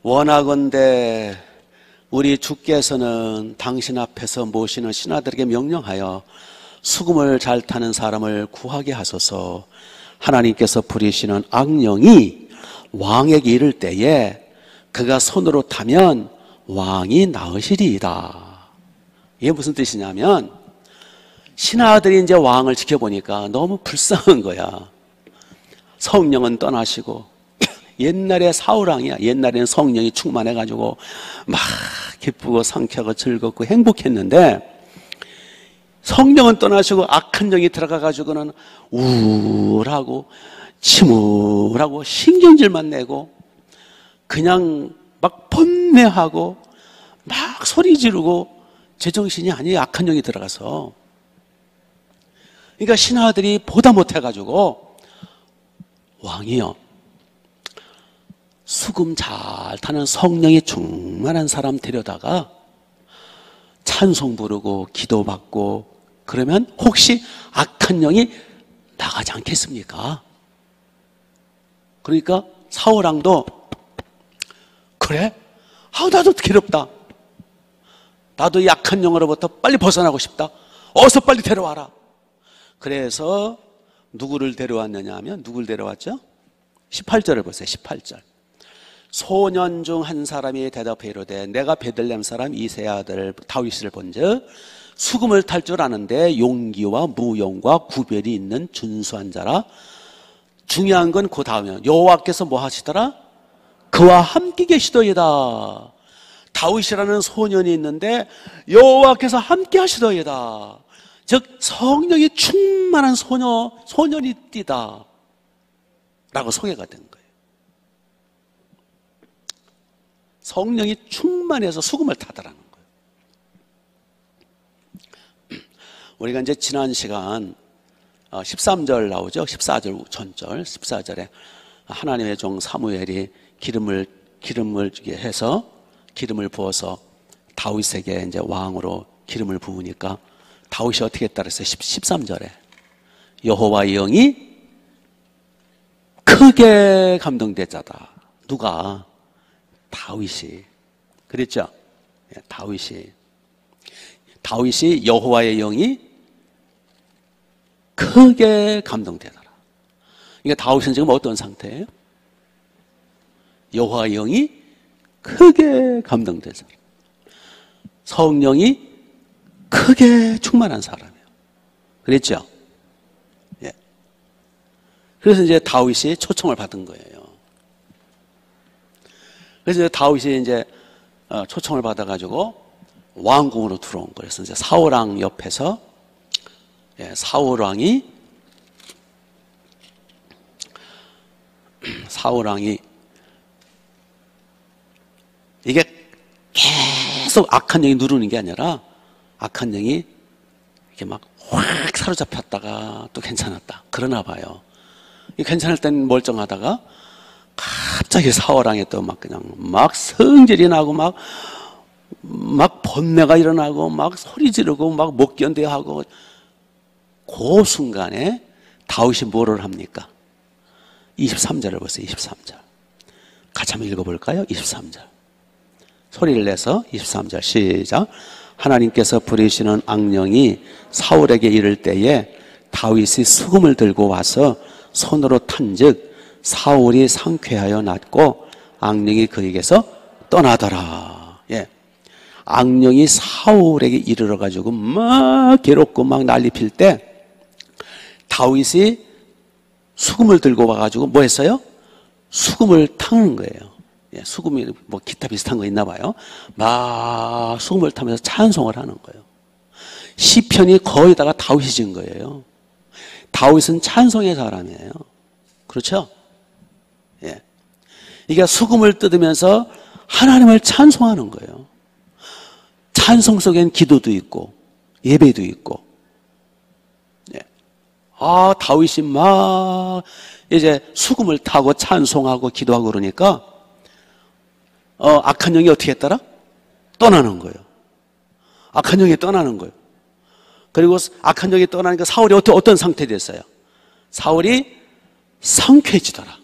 C: 원하건대 우리 주께서는 당신 앞에서 모시는 신하들에게 명령하여 수금을 잘 타는 사람을 구하게 하소서. 하나님께서 부리시는 악령이 왕에게 이를 때에 그가 손으로 타면 왕이 나으시리이다. 이게 무슨 뜻이냐면 신하들이 이제 왕을 지켜보니까 너무 불쌍한 거야. 성령은 떠나시고 옛날에 사울왕이야. 옛날에는 성령이 충만해가지고 막 기쁘고 상쾌하고 즐겁고 행복했는데 성령은 떠나시고 악한 영이 들어가가지고는 우울하고 침울하고 신경질만 내고 그냥 막 번뇌하고 막 소리 지르고 제정신이 아니에요. 악한 영이 들어가서. 그러니까 신하들이 보다 못해가지고 왕이요, 수금 잘 타는 성령이 충만한 사람 데려다가 찬송 부르고 기도받고 그러면 혹시 악한 영이 나가지 않겠습니까? 그러니까 사울왕도 그래? 나도 괴롭다. 나도 이 악한 영으로부터 빨리 벗어나고 싶다. 어서 빨리 데려와라. 그래서 누구를 데려왔느냐 하면 누굴 데려왔죠? 18절을 보세요. 18절. 소년 중 한 사람이 대답해 이르되 내가 베들레헴 사람 이새의 아들 다윗을 본즉 수금을 탈 줄 아는데 용기와 무용과 구별이 있는 준수한 자라. 중요한 건 그 다음에 여호와께서 뭐 하시더라? 그와 함께 계시더이다. 다윗이라는 소년이 있는데 여호와께서 함께 하시더이다. 즉 성령이 충만한 소년이 띠다 라고 소개가 된 거예요. 성령이 충만해서 수금을 타더라는 거예요. 우리가 이제 지난 시간 13절 나오죠. 14절 전절 14절에 하나님의 종 사무엘이 기름을 해서 기름을 부어서 다윗에게 이제 왕으로 기름을 부으니까 다윗이 어떻게 했다 그랬어요? 13절에 여호와의 영이 크게 감동되자다. 누가? 다윗이. 그랬죠? 다윗이 여호와의 영이 크게 감동되더라. 그러니까 다윗은 지금 어떤 상태예요? 여호와의 영이 크게 감동되더라. 성령이 크게 충만한 사람이에요. 그랬죠? 예. 그래서 이제 다윗이 초청을 받은 거예요. 그래서 다윗이 이제 초청을 받아가지고 왕궁으로 들어온 거예요. 그래서 이제 사울왕 옆에서 사울왕이 이게 계속 악한 영이 누르는 게 아니라 악한 영이 이렇게 막 확 사로잡혔다가 또 괜찮았다. 그러나 봐요. 괜찮을 땐 멀쩡하다가 갑자기 사월왕에 또 막 그냥 막 성질이 나고 막 번뇌가 일어나고 막 소리 지르고 막 못 견뎌하고 그 순간에 다윗이 뭐를 합니까? 23절을 보세요. 23절. 같이 한번 읽어볼까요? 23절. 소리를 내서 23절 시작. 하나님께서 부리시는 악령이 사울에게 이를 때에 다윗이 수금을 들고 와서 손으로 탄즉 사울이 상쾌하여 낫고 악령이 그에게서 떠나더라. 예. 악령이 사울에게 이르러 가지고 막 괴롭고 막 난리 필 때 다윗이 수금을 들고 와가지고 뭐 했어요? 수금을 타는 거예요. 예, 수금이 뭐 기타 비슷한 거 있나 봐요. 막 수금을 타면서 찬송을 하는 거예요. 시편이 거의 다가 다윗이 지은 거예요. 다윗은 찬송의 사람이에요. 그렇죠? 예. 이게 수금을 뜯으면서 하나님을 찬송하는 거예요. 찬송 속엔 기도도 있고 예배도 있고. 예. 다윗이 막 이제 수금을 타고 찬송하고 기도하고 그러니까 악한 영이 어떻게 했더라? 떠나는 거예요. 악한 영이 떠나는 거예요. 그리고 악한 영이 떠나니까 사울이 어떤 상태 됐어요? 사울이 상쾌해지더라.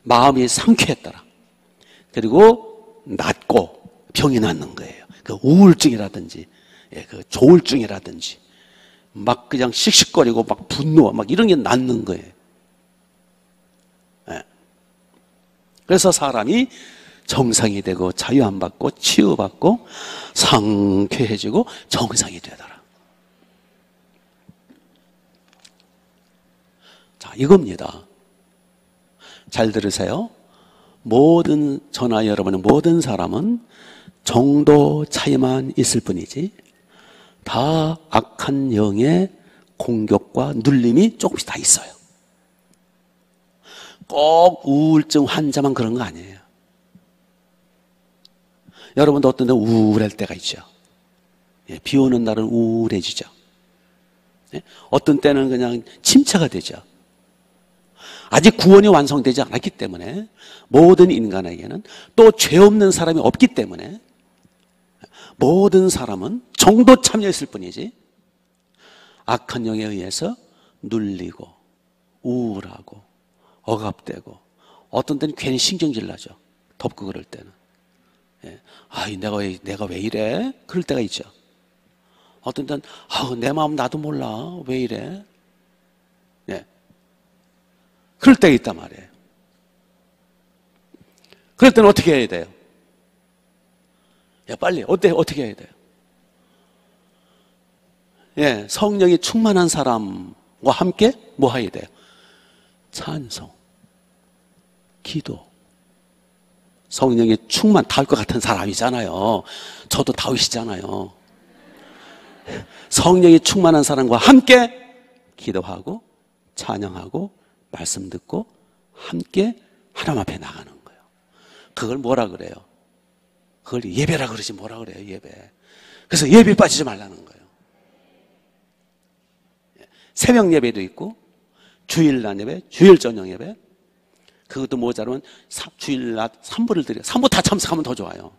C: 마음이 상쾌했더라. 그리고 낫고 병이 낫는 거예요. 그 우울증이라든지, 그 조울증이라든지, 막 그냥 씩씩거리고 막 분노, 막 이런 게 낫는 거예요. 예. 그래서 사람이 정상이 되고 자유 안 받고 치유받고 상쾌해지고 정상이 되더라. 자, 이겁니다. 잘 들으세요. 모든 저나 여러분의 모든 사람은 정도 차이만 있을 뿐이지 다 악한 영의 공격과 눌림이 조금씩 다 있어요. 꼭 우울증 환자만 그런 거 아니에요. 여러분도 어떤 데 우울할 때가 있죠. 예, 비 오는 날은 우울해지죠. 예, 어떤 때는 그냥 침체가 되죠. 아직 구원이 완성되지 않았기 때문에 모든 인간에게는 또 죄 없는 사람이 없기 때문에 모든 사람은 정도 참여했을 뿐이지 악한 영에 의해서 눌리고 우울하고 억압되고 어떤 때는 괜히 신경질 나죠. 덥고 그럴 때는. 예. 내가 왜 이래? 그럴 때가 있죠. 어떤 때는 내 마음 나도 몰라. 왜 이래? 예. 그럴 때가 있단 말이에요. 그럴 때는 어떻게 해야 돼요? 빨리 어떻게 해야 돼요? 예, 성령이 충만한 사람과 함께 뭐 해야 돼요? 찬송, 기도. 성령이 다윗과 같은 사람이잖아요. 저도 다윗이잖아요. 성령이 충만한 사람과 함께 기도하고 찬양하고 말씀 듣고 함께 하나님 앞에 나가는 거예요. 그걸 뭐라 그래요? 그걸 예배라 그러지 뭐라 그래요? 예배. 그래서 예배에 빠지지 말라는 거예요. 새벽 예배도 있고 주일날 예배, 주일 저녁 예배. 그것도 모자라면 주일날 3부를 드려요. 3부 다 참석하면 더 좋아요.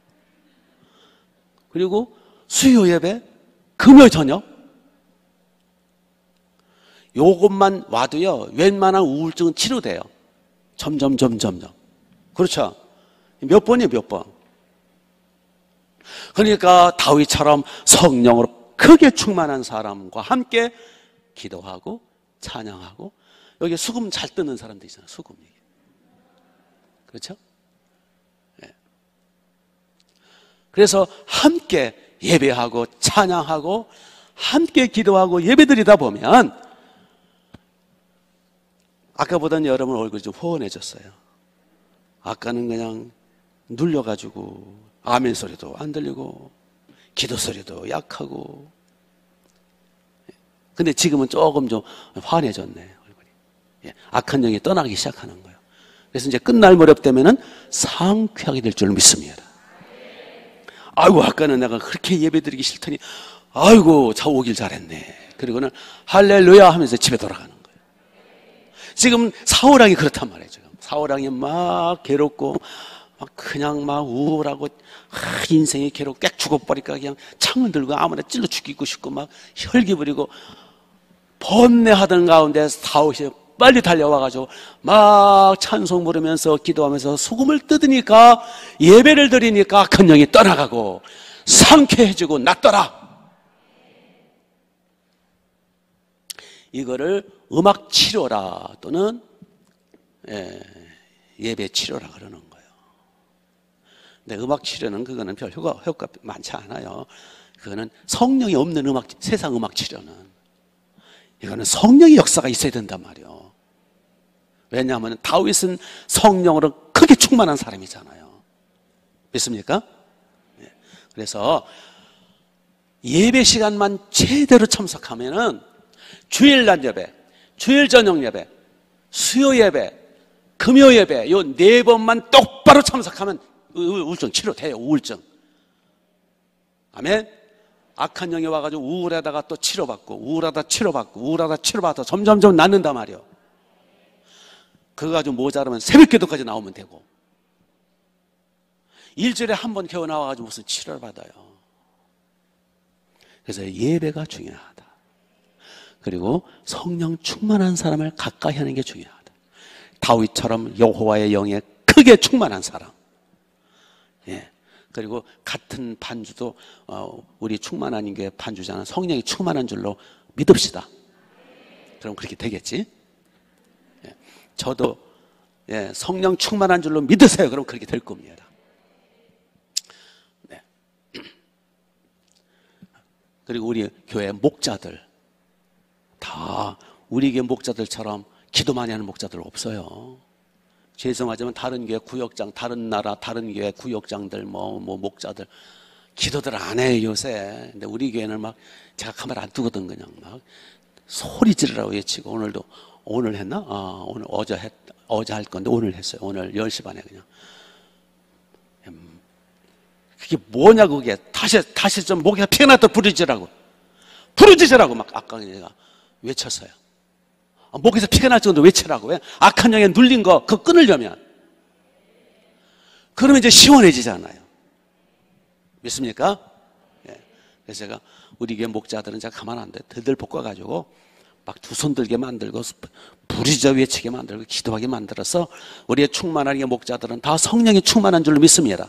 C: 그리고 수요 예배, 금요 저녁. 요것만 와도요, 웬만한 우울증은 치료돼요. 점점. 그렇죠? 몇 번이에요, 몇 번. 그러니까 다윗처럼 성령으로 크게 충만한 사람과 함께 기도하고 찬양하고, 여기 수금 잘 뜨는 사람도 있잖아요, 수금. 그렇죠? 네. 그래서 함께 예배하고 찬양하고 함께 기도하고 예배드리다 보면 아까보다는 여러분 얼굴이 좀 호원해졌어요. 아까는 그냥 눌려가지고 아멘 소리도 안 들리고 기도 소리도 약하고, 근데 지금은 조금 좀 환해졌네, 얼굴이. 예, 악한 영이 떠나기 시작하는 거예요. 그래서 이제 끝날 무렵 되면은 상쾌하게 될 줄 믿습니다. 아이고 아까는 내가 그렇게 예배드리기 싫더니 아이고 저 오길 잘했네. 그리고는 할렐루야 하면서 집에 돌아가는 거예요. 지금 사울왕이 그렇단 말이에요. 지금 사울왕이 막 괴롭고 막 그냥 막 우울하고 인생이 괴롭고 꽥 죽어버릴까 그냥 창을 들고 아무나 찔러 죽이고 싶고 막 혈기 부리고 번뇌하던 가운데 다윗이 빨리 달려와가지고 막 찬송 부르면서 기도하면서 소금을 뜯으니까 예배를 드리니까 악한 영이 떠나가고 상쾌해지고 낫더라. 이거를 음악 치료라 또는 예배 치료라 그러는 거예요. 근데 음악 치료는 그거는 별 효과 많지 않아요. 그거는 성령이 없는 음악, 세상 음악 치료는 이거는 성령의 역사가 있어야 된단 말이에요. 왜냐하면 다윗은 성령으로 크게 충만한 사람이잖아요. 믿습니까? 그래서 예배 시간만 제대로 참석하면은 주일날 예배, 주일 저녁 예배, 수요 예배, 금요 예배 요 4번만 똑바로 참석하면 우울증 치료돼요. 우울증. 아멘. 악한 영이 와가지고 우울하다가 또 치료받고 우울하다 치료받고 우울하다 치료받아 점점점 낫는단 말이에요. 그거 가지고 모자라면 새벽 기도까지 나오면 되고 일주일에 한 번 겨우 나와가지고 무슨 치료를 받아요. 그래서 예배가 중요하다. 그리고 성령 충만한 사람을 가까이 하는 게 중요하다. 다윗처럼 여호와의 영에 크게 충만한 사람. 예. 그리고 같은 반주도 우리 충만한 교회 반주자는 성령이 충만한 줄로 믿읍시다. 그럼 그렇게 되겠지? 예. 저도 성령 충만한 줄로 믿으세요. 그럼 그렇게 될 겁니다. 네. 그리고 우리 교회 목자들 다 우리 교회 목자들처럼 기도 많이 하는 목자들 없어요. 죄송하지만 다른 교회 구역장, 다른 나라, 다른 교회 구역장들, 목자들 기도들 안 해요 요새. 근데 우리 교회는 막 제가 카메라 안 두거든 그냥 막 소리 지르라고 외치고 오늘 했나? 오늘 어제 할 건데 오늘 했어요. 오늘 10시 반에 그냥. 그게 뭐냐고 그게 다시 좀 목에서 피가 났다 부르짖으라고 막 아까 내가 외쳤어요. 목에서 피가 날 정도로 외치라고. 왜? 악한 영에 눌린 거 그거 끊으려면 그러면 이제 시원해지잖아요. 믿습니까? 예. 그래서 제가 우리 교회 목자들은 제가 가만 안 돼. 들들 볶아가지고 막 두 손 들게 만들고 부르짖어 외치게 만들고 기도하게 만들어서 우리의 충만한 목자들은 다 성령이 충만한 줄로 믿습니다.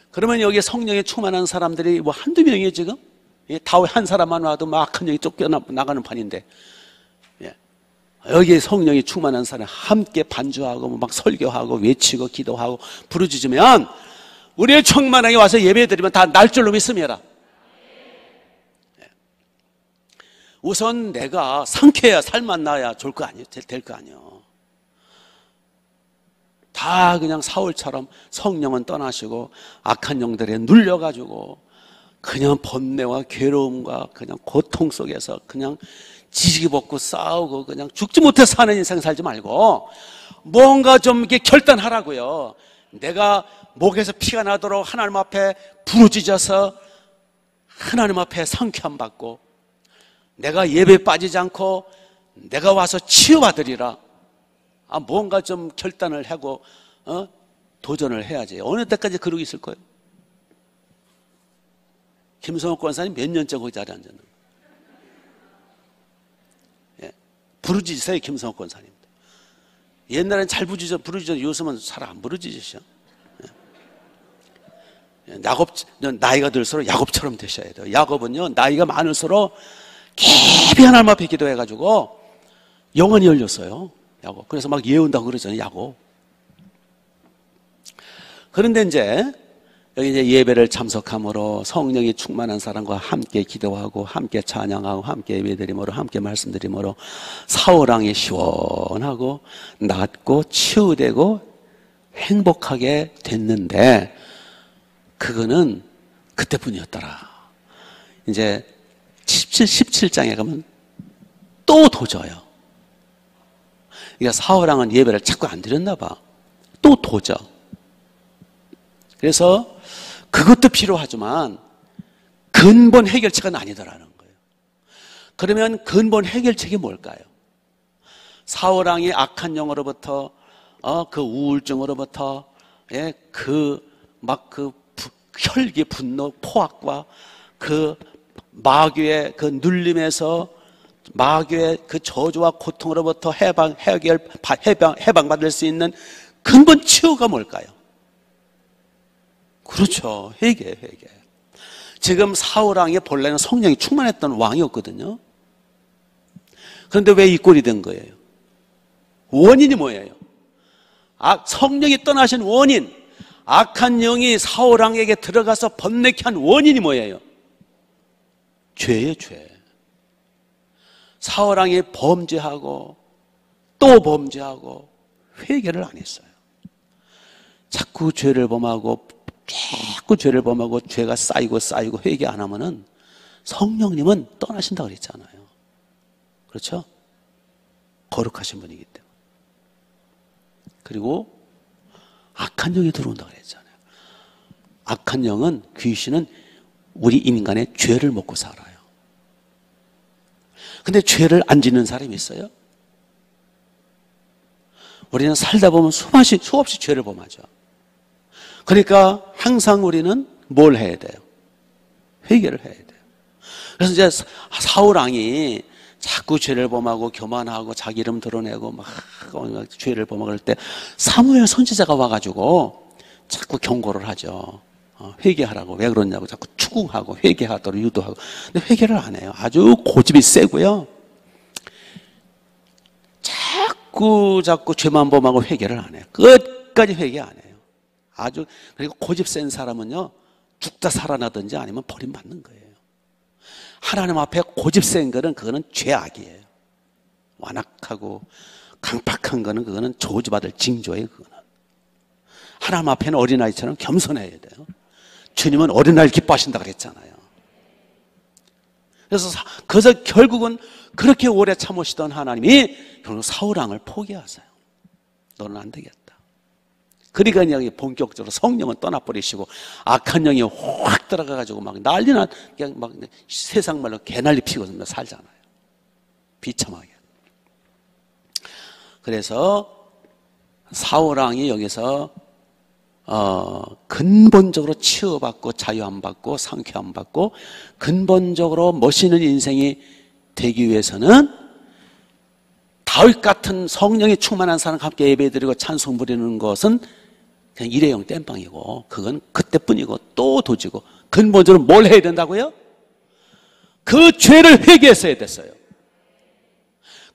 C: 그러면 여기에 성령이 충만한 사람들이 뭐 한두 명이에요 지금? 다윗 한 사람만 와도 막 악한 영이 쫓겨나가는 판인데 여기에 성령이 충만한 사람 함께 반주하고 막 설교하고 외치고 기도하고 부르짖으면 우리의 충만하게 와서 예배드리면 다 날 줄로 믿습니다. 우선 내가 상쾌해야 살만 나야 좋을 거 아니에요. 될 거 아니에요. 다 그냥 사울처럼 성령은 떠나시고 악한 영들에 눌려가지고 그냥 번뇌와 괴로움과 그냥 고통 속에서 그냥 지지기 벗고 싸우고 그냥 죽지 못해 사는 인생 살지 말고 뭔가 좀 이렇게 결단하라고요. 내가 목에서 피가 나도록 하나님 앞에 부르짖어서 하나님 앞에 상쾌함 받고 내가 예배에 빠지지 않고 내가 와서 치유받으리라. 뭔가 좀 결단을 하고 도전을 해야지. 어느 때까지 그러고 있을 거예요? 김성옥 권사님 몇 년째 거기 자리에 앉았는 거예요? 부르짖으세요 김성옥 권사님. 옛날엔 잘 부르짖어 요즘은 잘 안 부르짖으셔. 야곱 나이가 들수록 야곱처럼 되셔야 돼요. 야곱은요 나이가 많을수록 깊이 하나님 앞에 기도해가지고 영혼이 열렸어요. 야곱. 그래서 막 예언다고 그러잖아요. 야곱. 그런데 이제 여기 이제 예배를 참석함으로 성령이 충만한 사람과 함께 기도하고 함께 찬양하고 함께 예배드림으로 함께 말씀드림으로 사울왕이 시원하고 낫고 치유되고 행복하게 됐는데 그거는 그때뿐이었더라. 이제 17장에 가면 또 도져요. 그러니까 사울왕은 예배를 자꾸 안 드렸나 봐. 또 도져. 그래서 그것도 필요하지만 근본 해결책은 아니더라는 거예요. 그러면 근본 해결책이 뭘까요? 사울왕이 악한 영으로부터 그 우울증으로부터 혈기, 분노, 포악과 그 마귀의 그 눌림에서 마귀의 그 저주와 고통으로부터 해방받을 수 있는 근본 치유가 뭘까요? 그렇죠. 회개. 지금 사울왕이 본래는 성령이 충만했던 왕이었거든요. 그런데 왜 이 꼴이 된 거예요? 원인이 뭐예요? 성령이 떠나신 원인, 악한 영이 사울왕에게 들어가서 번뇌케 한 원인이 뭐예요? 죄예요, 죄. 사울왕이 범죄하고 또 범죄하고 회개를 안 했어요. 자꾸 죄를 범하고 죄가 쌓이고 회개 안 하면은 성령님은 떠나신다고 그랬잖아요. 그렇죠? 거룩하신 분이기 때문에. 그리고 악한 영이 들어온다고 그랬잖아요. 악한 영은, 귀신은 우리 인간의 죄를 먹고 살아요. 근데 죄를 안 짓는 사람이 있어요? 우리는 살다 보면 수없이 죄를 범하죠. 그러니까 항상 우리는 뭘 해야 돼요? 회개를 해야 돼요. 그래서 이제 사울왕이 자꾸 죄를 범하고 교만하고 자기 이름 드러내고 막 죄를 범할 때 사무엘 선지자가 와가지고 자꾸 경고를 하죠. 회개하라고. 왜 그러냐고 자꾸 추궁하고 회개하도록 유도하고. 근데 회개를 안 해요. 아주 고집이 세고요. 자꾸 죄만 범하고 회개를 안 해요. 끝까지 회개 안 해요. 그리고 고집 센 사람은요, 죽다 살아나든지 아니면 버림받는 거예요. 하나님 앞에 고집 센 거는 그거는 죄악이에요. 완악하고 강팍한 거는 그거는 저주받을 징조예요. 그거는 하나님 앞에는 어린아이처럼 겸손해야 돼요. 주님은 어린아이를 기뻐하신다 그랬잖아요. 그래서 결국은 그렇게 오래 참으시던 하나님이 결국 사울왕을 포기하세요. 너는 안 되겠다. 그러니까 여기 본격적으로 성령은 떠나버리시고 악한 영이 확 들어가가지고 막 난리나, 그냥 막 세상 말로 개난리 피고 살잖아요. 비참하게. 그래서 사울왕이 여기서 근본적으로 치유받고 자유 안 받고 상쾌 안 받고 근본적으로 멋있는 인생이 되기 위해서는 다윗 같은 성령이 충만한 사람과 함께 예배드리고 찬송 부리는 것은 그냥 일회용 땜빵이고 그건 그때뿐이고 또 도지고 근본적으로 뭘 해야 된다고요? 그 죄를 회개했어야 됐어요.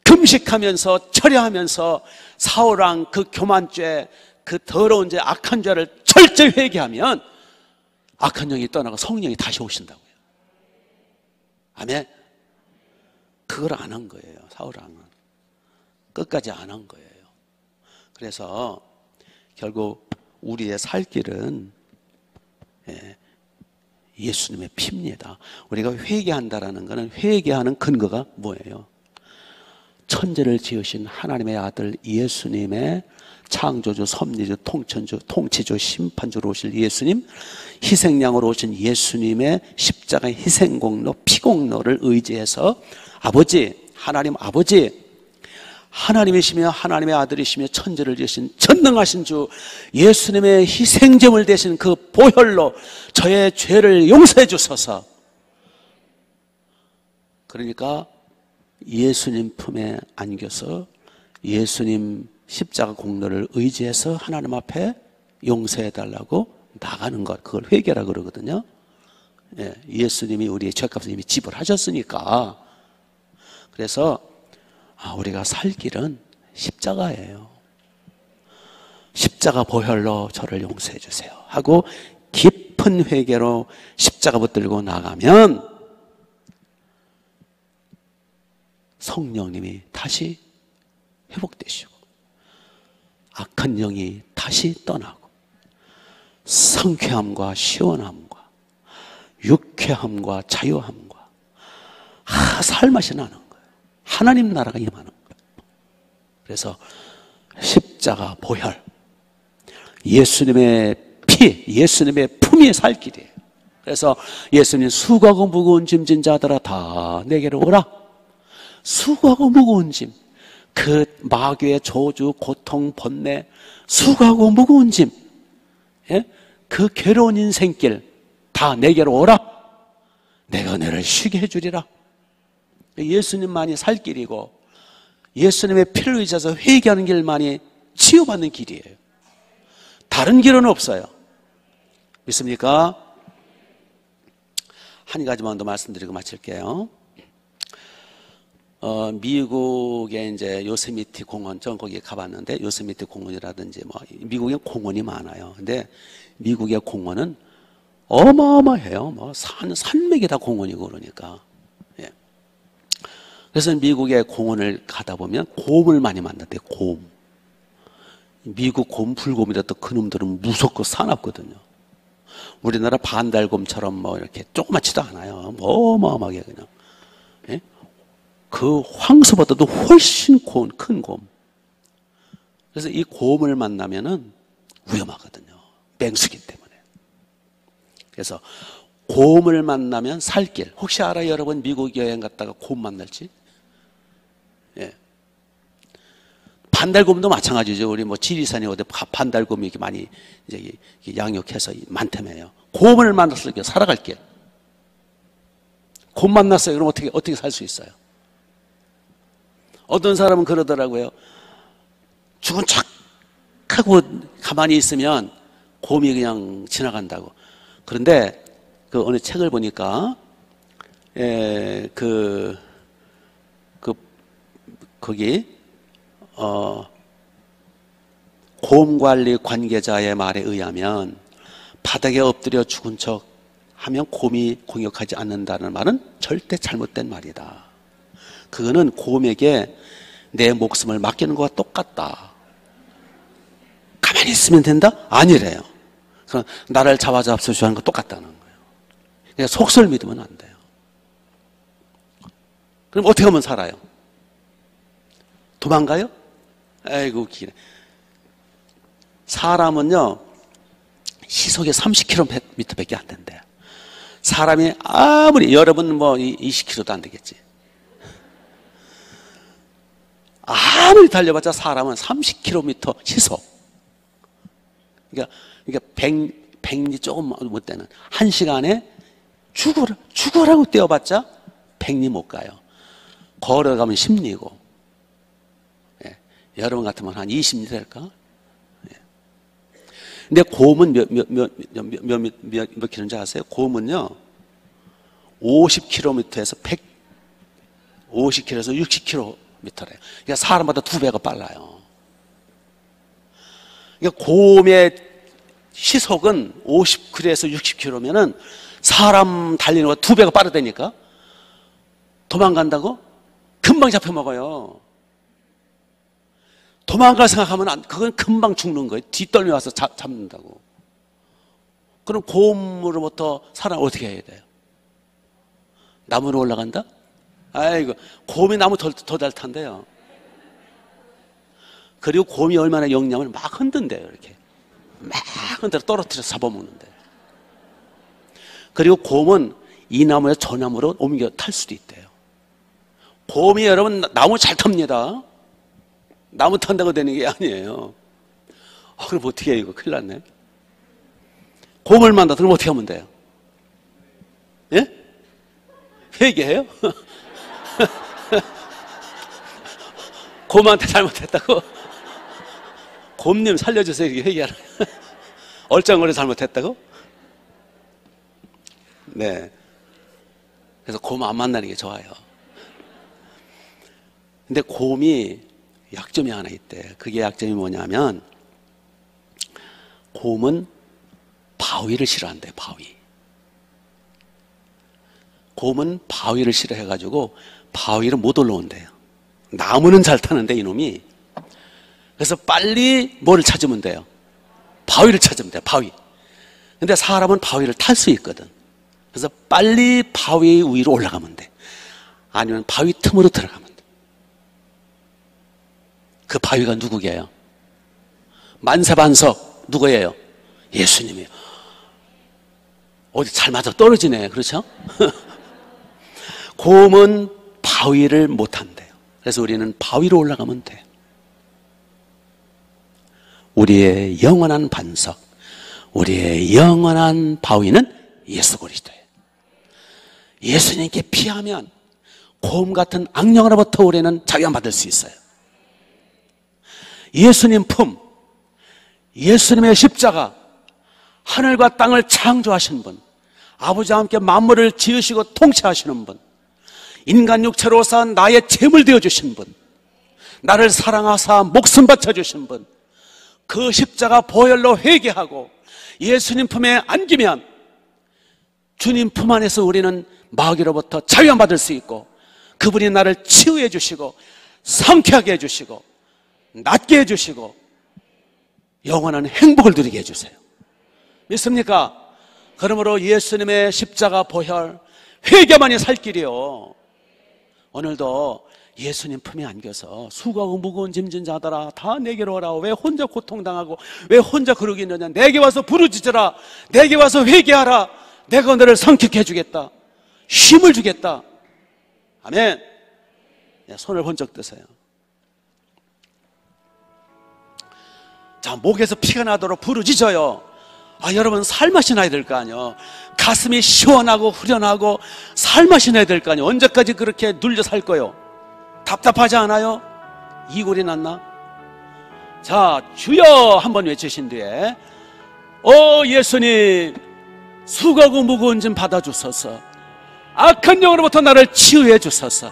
C: 금식하면서 철야하면서 사울왕 그 교만죄, 그 더러운 죄, 악한 죄를 철저히 회개하면 악한 영이 떠나고 성령이 다시 오신다고요. 아멘. 그걸 안 한 거예요. 사울왕은 끝까지 안 한 거예요. 그래서 결국 우리의 살 길은 예수님의 피입니다. 우리가 회개한다라는 것은 회개하는 근거가 뭐예요? 천지를 지으신 하나님의 아들 예수님의 창조주, 섭리주, 통천주, 통치주, 심판주로 오실 예수님, 희생양으로 오신 예수님의 십자가의 희생공로, 피공로를 의지해서 아버지, 하나님 아버지, 하나님이시며 하나님의 아들이시며 천지를 지으신 전능하신 주 예수님의 희생제물 되신 그 보혈로 저의 죄를 용서해 주소서. 그러니까 예수님 품에 안겨서 예수님 십자가 공로를 의지해서 하나님 앞에 용서해 달라고 나가는 것, 그걸 회개라 그러거든요. 예수님이 우리의 죄값을 이미 지불하셨으니까. 그래서 우리가 살 길은 십자가예요. 십자가 보혈로 저를 용서해 주세요 하고 깊은 회개로 십자가 붙들고 나가면 성령님이 다시 회복되시고 악한 영이 다시 떠나고 상쾌함과 시원함과 유쾌함과 자유함과 살맛이 나는 거예요. 하나님 나라가 임하는 거예요. 그래서 십자가 보혈, 예수님의 피, 예수님의 품이 곰이 살 길이에요. 그래서 예수님 수고하고 무거운 짐진 자들아 다 내게로 오라. 수고하고 무거운 짐, 그 마귀의 저주, 고통, 번뇌, 수고하고 무거운 짐, 예? 그 괴로운 인생길 다 내게로 오라. 내가 너를 쉬게 해주리라. 예수님만이 살 길이고 예수님의 피를 의지해서 회개하는 길만이 치유받는 길이에요. 다른 길은 없어요. 믿습니까? 한 가지만 더 말씀드리고 마칠게요. 미국의 이제 요세미티 공원, 전 거기 가봤는데 요세미티 공원이라든지 뭐 미국에 공원이 많아요. 근데 미국의 공원은 어마어마해요. 뭐 산맥이 다 공원이고 그러니까. 예. 그래서 미국의 공원을 가다 보면 곰을 많이 만났대요. 곰. 미국 곰, 불곰이라도 그놈들은 무섭고 사납거든요. 우리나라 반달곰처럼 뭐 이렇게 조그맣지도 않아요. 뭐 어마어마하게 그냥. 예? 그 황소보다도 훨씬 큰 곰. 그래서 이 곰을 만나면은 위험하거든요. 맹수기 때문에. 그래서 곰을 만나면 살 길. 혹시 알아요, 여러분? 미국 여행 갔다가 곰 만날지? 예. 반달곰도 마찬가지죠. 우리 뭐 지리산에 어디 반달곰이 이렇게 많이 이제 양육해서 많다며요. 곰을 만났을 때 살아갈 길. 곰 만났어요. 그럼 어떻게 살 수 있어요? 어떤 사람은 그러더라고요. 죽은 척 하고 가만히 있으면 곰이 그냥 지나간다고. 그런데 그 어느 책을 보니까 거기 곰 관리 관계자의 말에 의하면 바닥에 엎드려 죽은 척 하면 곰이 공격하지 않는다는 말은 절대 잘못된 말이다. 그거는 곰에게 내 목숨을 맡기는 것과 똑같다. 가만히 있으면 된다? 아니래요. 그럼 나를 잡아잡수시 하는 거 똑같다는 거예요. 그러니까 속설 믿으면 안 돼요. 그럼 어떻게 하면 살아요? 도망가요? 아이고 웃기네. 사람은요 시속이 30km밖에 안 된대요. 사람이 아무리 여러분 뭐 20km도 안 되겠지. 아무리 달려봤자 사람은 30km 시속. 그러니까 100리 조금 못 되는 1시간에 죽어라고 뛰어봤자 100리 못 가요. 걸어가면 10리고. 예. 여러분 같으면 한 20리 될까? 예. 근데 곰은 몇 킬로인지 아세요? 곰은요 50km에서 50km에서 60km래요. 그러니까 사람보다 2배가 빨라요. 그러니까 곰의 시속은 50km에서 60km면은 사람 달리는 것보다 2배가 빠르다니까. 도망간다고? 금방 잡혀먹어요. 도망갈 생각하면 그건 금방 죽는 거예요. 뒷덜미 와서 잡는다고. 그럼 곰으로부터 살아 어떻게 해야 돼요? 나무로 올라간다? 아이고, 곰이 나무 더 잘 탄대요. 그리고 곰이 얼마나 영양을 막 흔든대요, 이렇게. 막 흔들어 떨어뜨려서 잡아먹는데. 그리고 곰은 이 나무에서 저 나무로 옮겨 탈 수도 있대요. 곰이 여러분 나무 잘 탑니다. 나무 탄다고 되는 게 아니에요. 그럼 어떻게 해요, 이거? 큰일 났네. 곰을 만나, 그럼 어떻게 하면 돼요? 예? 회개해요? 곰한테 잘못했다고? 곰님 살려주세요. 이렇게 회개하라. 얼짱거려 잘못했다고? 네. 그래서 곰 안 만나는 게 좋아요. 근데 곰이 약점이 하나 있대. 그게 약점이 뭐냐면 곰은 바위를 싫어한대. 바위. 곰은 바위를 싫어해가지고 바위를 못 올라온대요. 나무는 잘 타는데 이놈이. 그래서 빨리 뭐를 찾으면 돼요? 바위를 찾으면 돼요. 바위. 근데 사람은 바위를 탈 수 있거든. 그래서 빨리 바위 위로 올라가면 돼. 아니면 바위 틈으로 들어가면 돼. 그 바위가 어디 잘 맞아 떨어지네. 그렇죠? 곰은 바위를 못 한대요. 그래서 우리는 바위로 올라가면 돼. 우리의 영원한 반석, 우리의 영원한 바위는 예수 그리스도예요. 예수님께 피하면 곰 같은 악령으로부터 우리는 자유함받을 수 있어요. 예수님 품, 예수님의 십자가, 하늘과 땅을 창조하신 분, 아버지와 함께 만물을 지으시고 통치하시는 분, 인간 육체로서 나의 제물 되어주신 분, 나를 사랑하사 목숨 바쳐주신 분, 그 십자가 보혈로 회개하고 예수님 품에 안기면 주님 품 안에서 우리는 마귀로부터 자유함받을 수 있고, 그분이 나를 치유해 주시고 상쾌하게 해주시고 낫게 해주시고 영원한 행복을 누리게 해주세요. 믿습니까? 그러므로 예수님의 십자가 보혈 회개만이 살 길이요. 오늘도 예수님 품에 안겨서 수고하고 무거운 짐진 자들아 다 내게로 오라. 왜 혼자 고통당하고 왜 혼자 그러고 있느냐. 내게 와서 부르짖으라. 내게 와서 회개하라. 내가 너를 상쾌케 해주겠다. 힘을 주겠다. 아멘. 손을 번쩍 드세요. 자, 목에서 피가 나도록 부르짖어요. 여러분 살맛이 나야 될 거 아니에요. 가슴이 시원하고 후련하고 살맛이 나야 될 거 아니에요. 언제까지 그렇게 눌려 살 거요? 답답하지 않아요? 이골이 났나? 자, 주여 한번 외치신 뒤에 예수님 수고하고 무거운 짐 받아주소서. 악한 영으로부터 나를 치유해 주소서.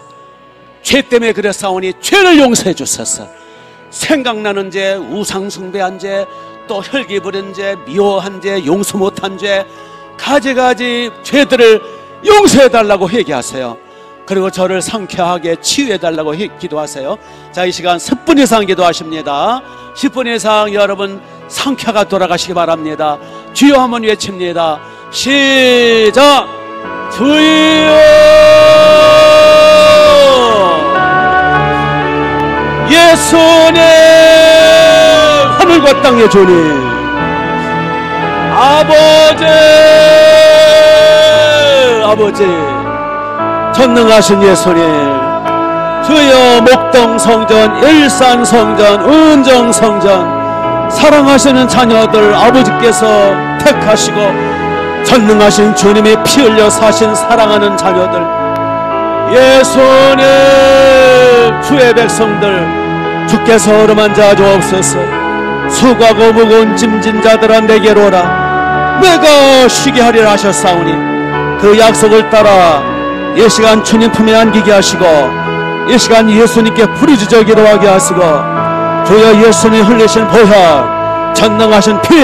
C: 죄 때문에 그래 싸우니 죄를 용서해 주소서. 생각나는 죄, 우상숭배한 죄, 또 혈기 부린 죄, 미워한 죄, 용서 못한 죄, 가지가지 죄들을 용서해 달라고 회개하세요. 그리고 저를 상쾌하게 치유해 달라고 기도하세요. 자, 이 시간 10분 이상 기도하십니다. 10분 이상 여러분 상쾌가 돌아가시기 바랍니다. 주여 한번 외칩니다. 시작. 주여. 예수님 하늘과 땅의 주님, 아버지 전능하신 예수님, 주여 목동 성전, 일산 성전, 은정 성전 사랑하시는 자녀들 아버지께서 택하시고 전능하신 주님이 피 흘려 사신 사랑하는 자녀들, 예수님 주의 백성들 주께서 어루만져 주옵소서. 수고하고 무거운 짐진 자들아 내게로 오라. 내가 쉬게 하리라 하셨사오니 그 약속을 따라 이 시간 주님 품에 안기게 하시고 이 시간 예수님께 부르짖어 기도하게 하시고 주여 예수님 흘리신 보혈, 전능하신 피,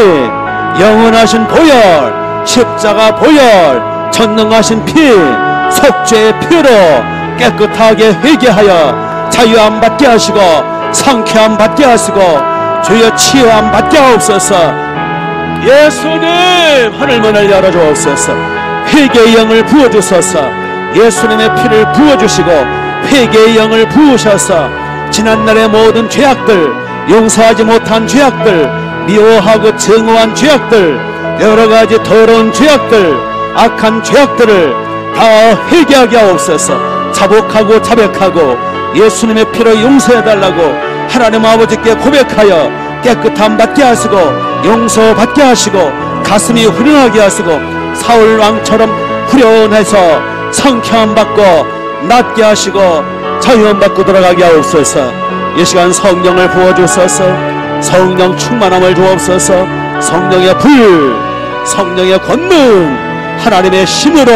C: 영원하신 보혈, 십자가 보혈, 전능하신 피, 속죄의 피로 깨끗하게 회개하여 자유함 받게 하시고 상쾌함 받게 하시고 주여 치유함 받게 하옵소서. 예수님 하늘문을 열어주옵소서. 회개의 영을 부어주소서. 예수님의 피를 부어주시고 회개의 영을 부으셔서 지난날의 모든 죄악들, 용서하지 못한 죄악들, 미워하고 증오한 죄악들, 여러가지 더러운 죄악들, 악한 죄악들을 다 회개하게 하옵소서. 자복하고 자백하고 예수님의 피로 용서해달라고 하나님 아버지께 고백하여 깨끗함 받게 하시고 용서받게 하시고 가슴이 후련하게 하시고 사울왕처럼 후련해서 상쾌함 받고 낫게 하시고 자유함 받고 돌아가게 하옵소서. 이 시간 성령을 부어주소서. 성령 충만함을 주옵소서. 성령의 불, 성령의 권능, 하나님의 힘으로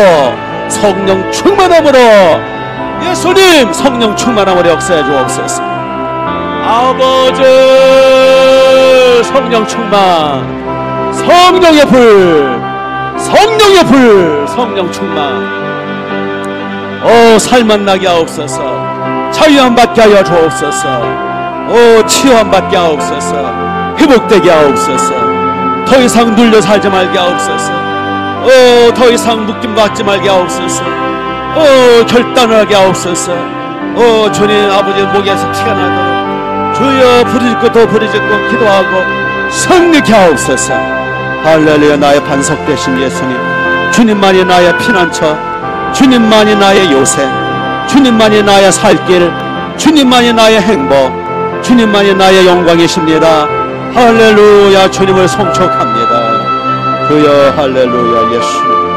C: 성령 충만함으로 예수님 성령 충만함으로 역사해 주옵소서. 아버지 성령 충만, 성령의 불, 성령의 불, 성령 충만. 살만 나게 하옵소서. 자유함 받게 하여 주옵소서. 치유함 받게 하옵소서. 회복되게 하옵소서. 더 이상 눌려 살지 말게 하옵소서. 더 이상 묶임 받지 말게 하옵소서. 결단을 하게 하옵소서. 주님 아버지 목에서 피가 나도록 주여 부르짖고 또 부르짖고 기도하고 성령케 하옵소서. 할렐루야. 나의 반석 되신 예수님, 주님만이 나의 피난처, 주님만이 나의 요새, 주님만이 나의 살길, 주님만이 나의 행복, 주님만이 나의 영광이십니다. 할렐루야. 주님을 송축합니다. 주여 할렐루야. 예수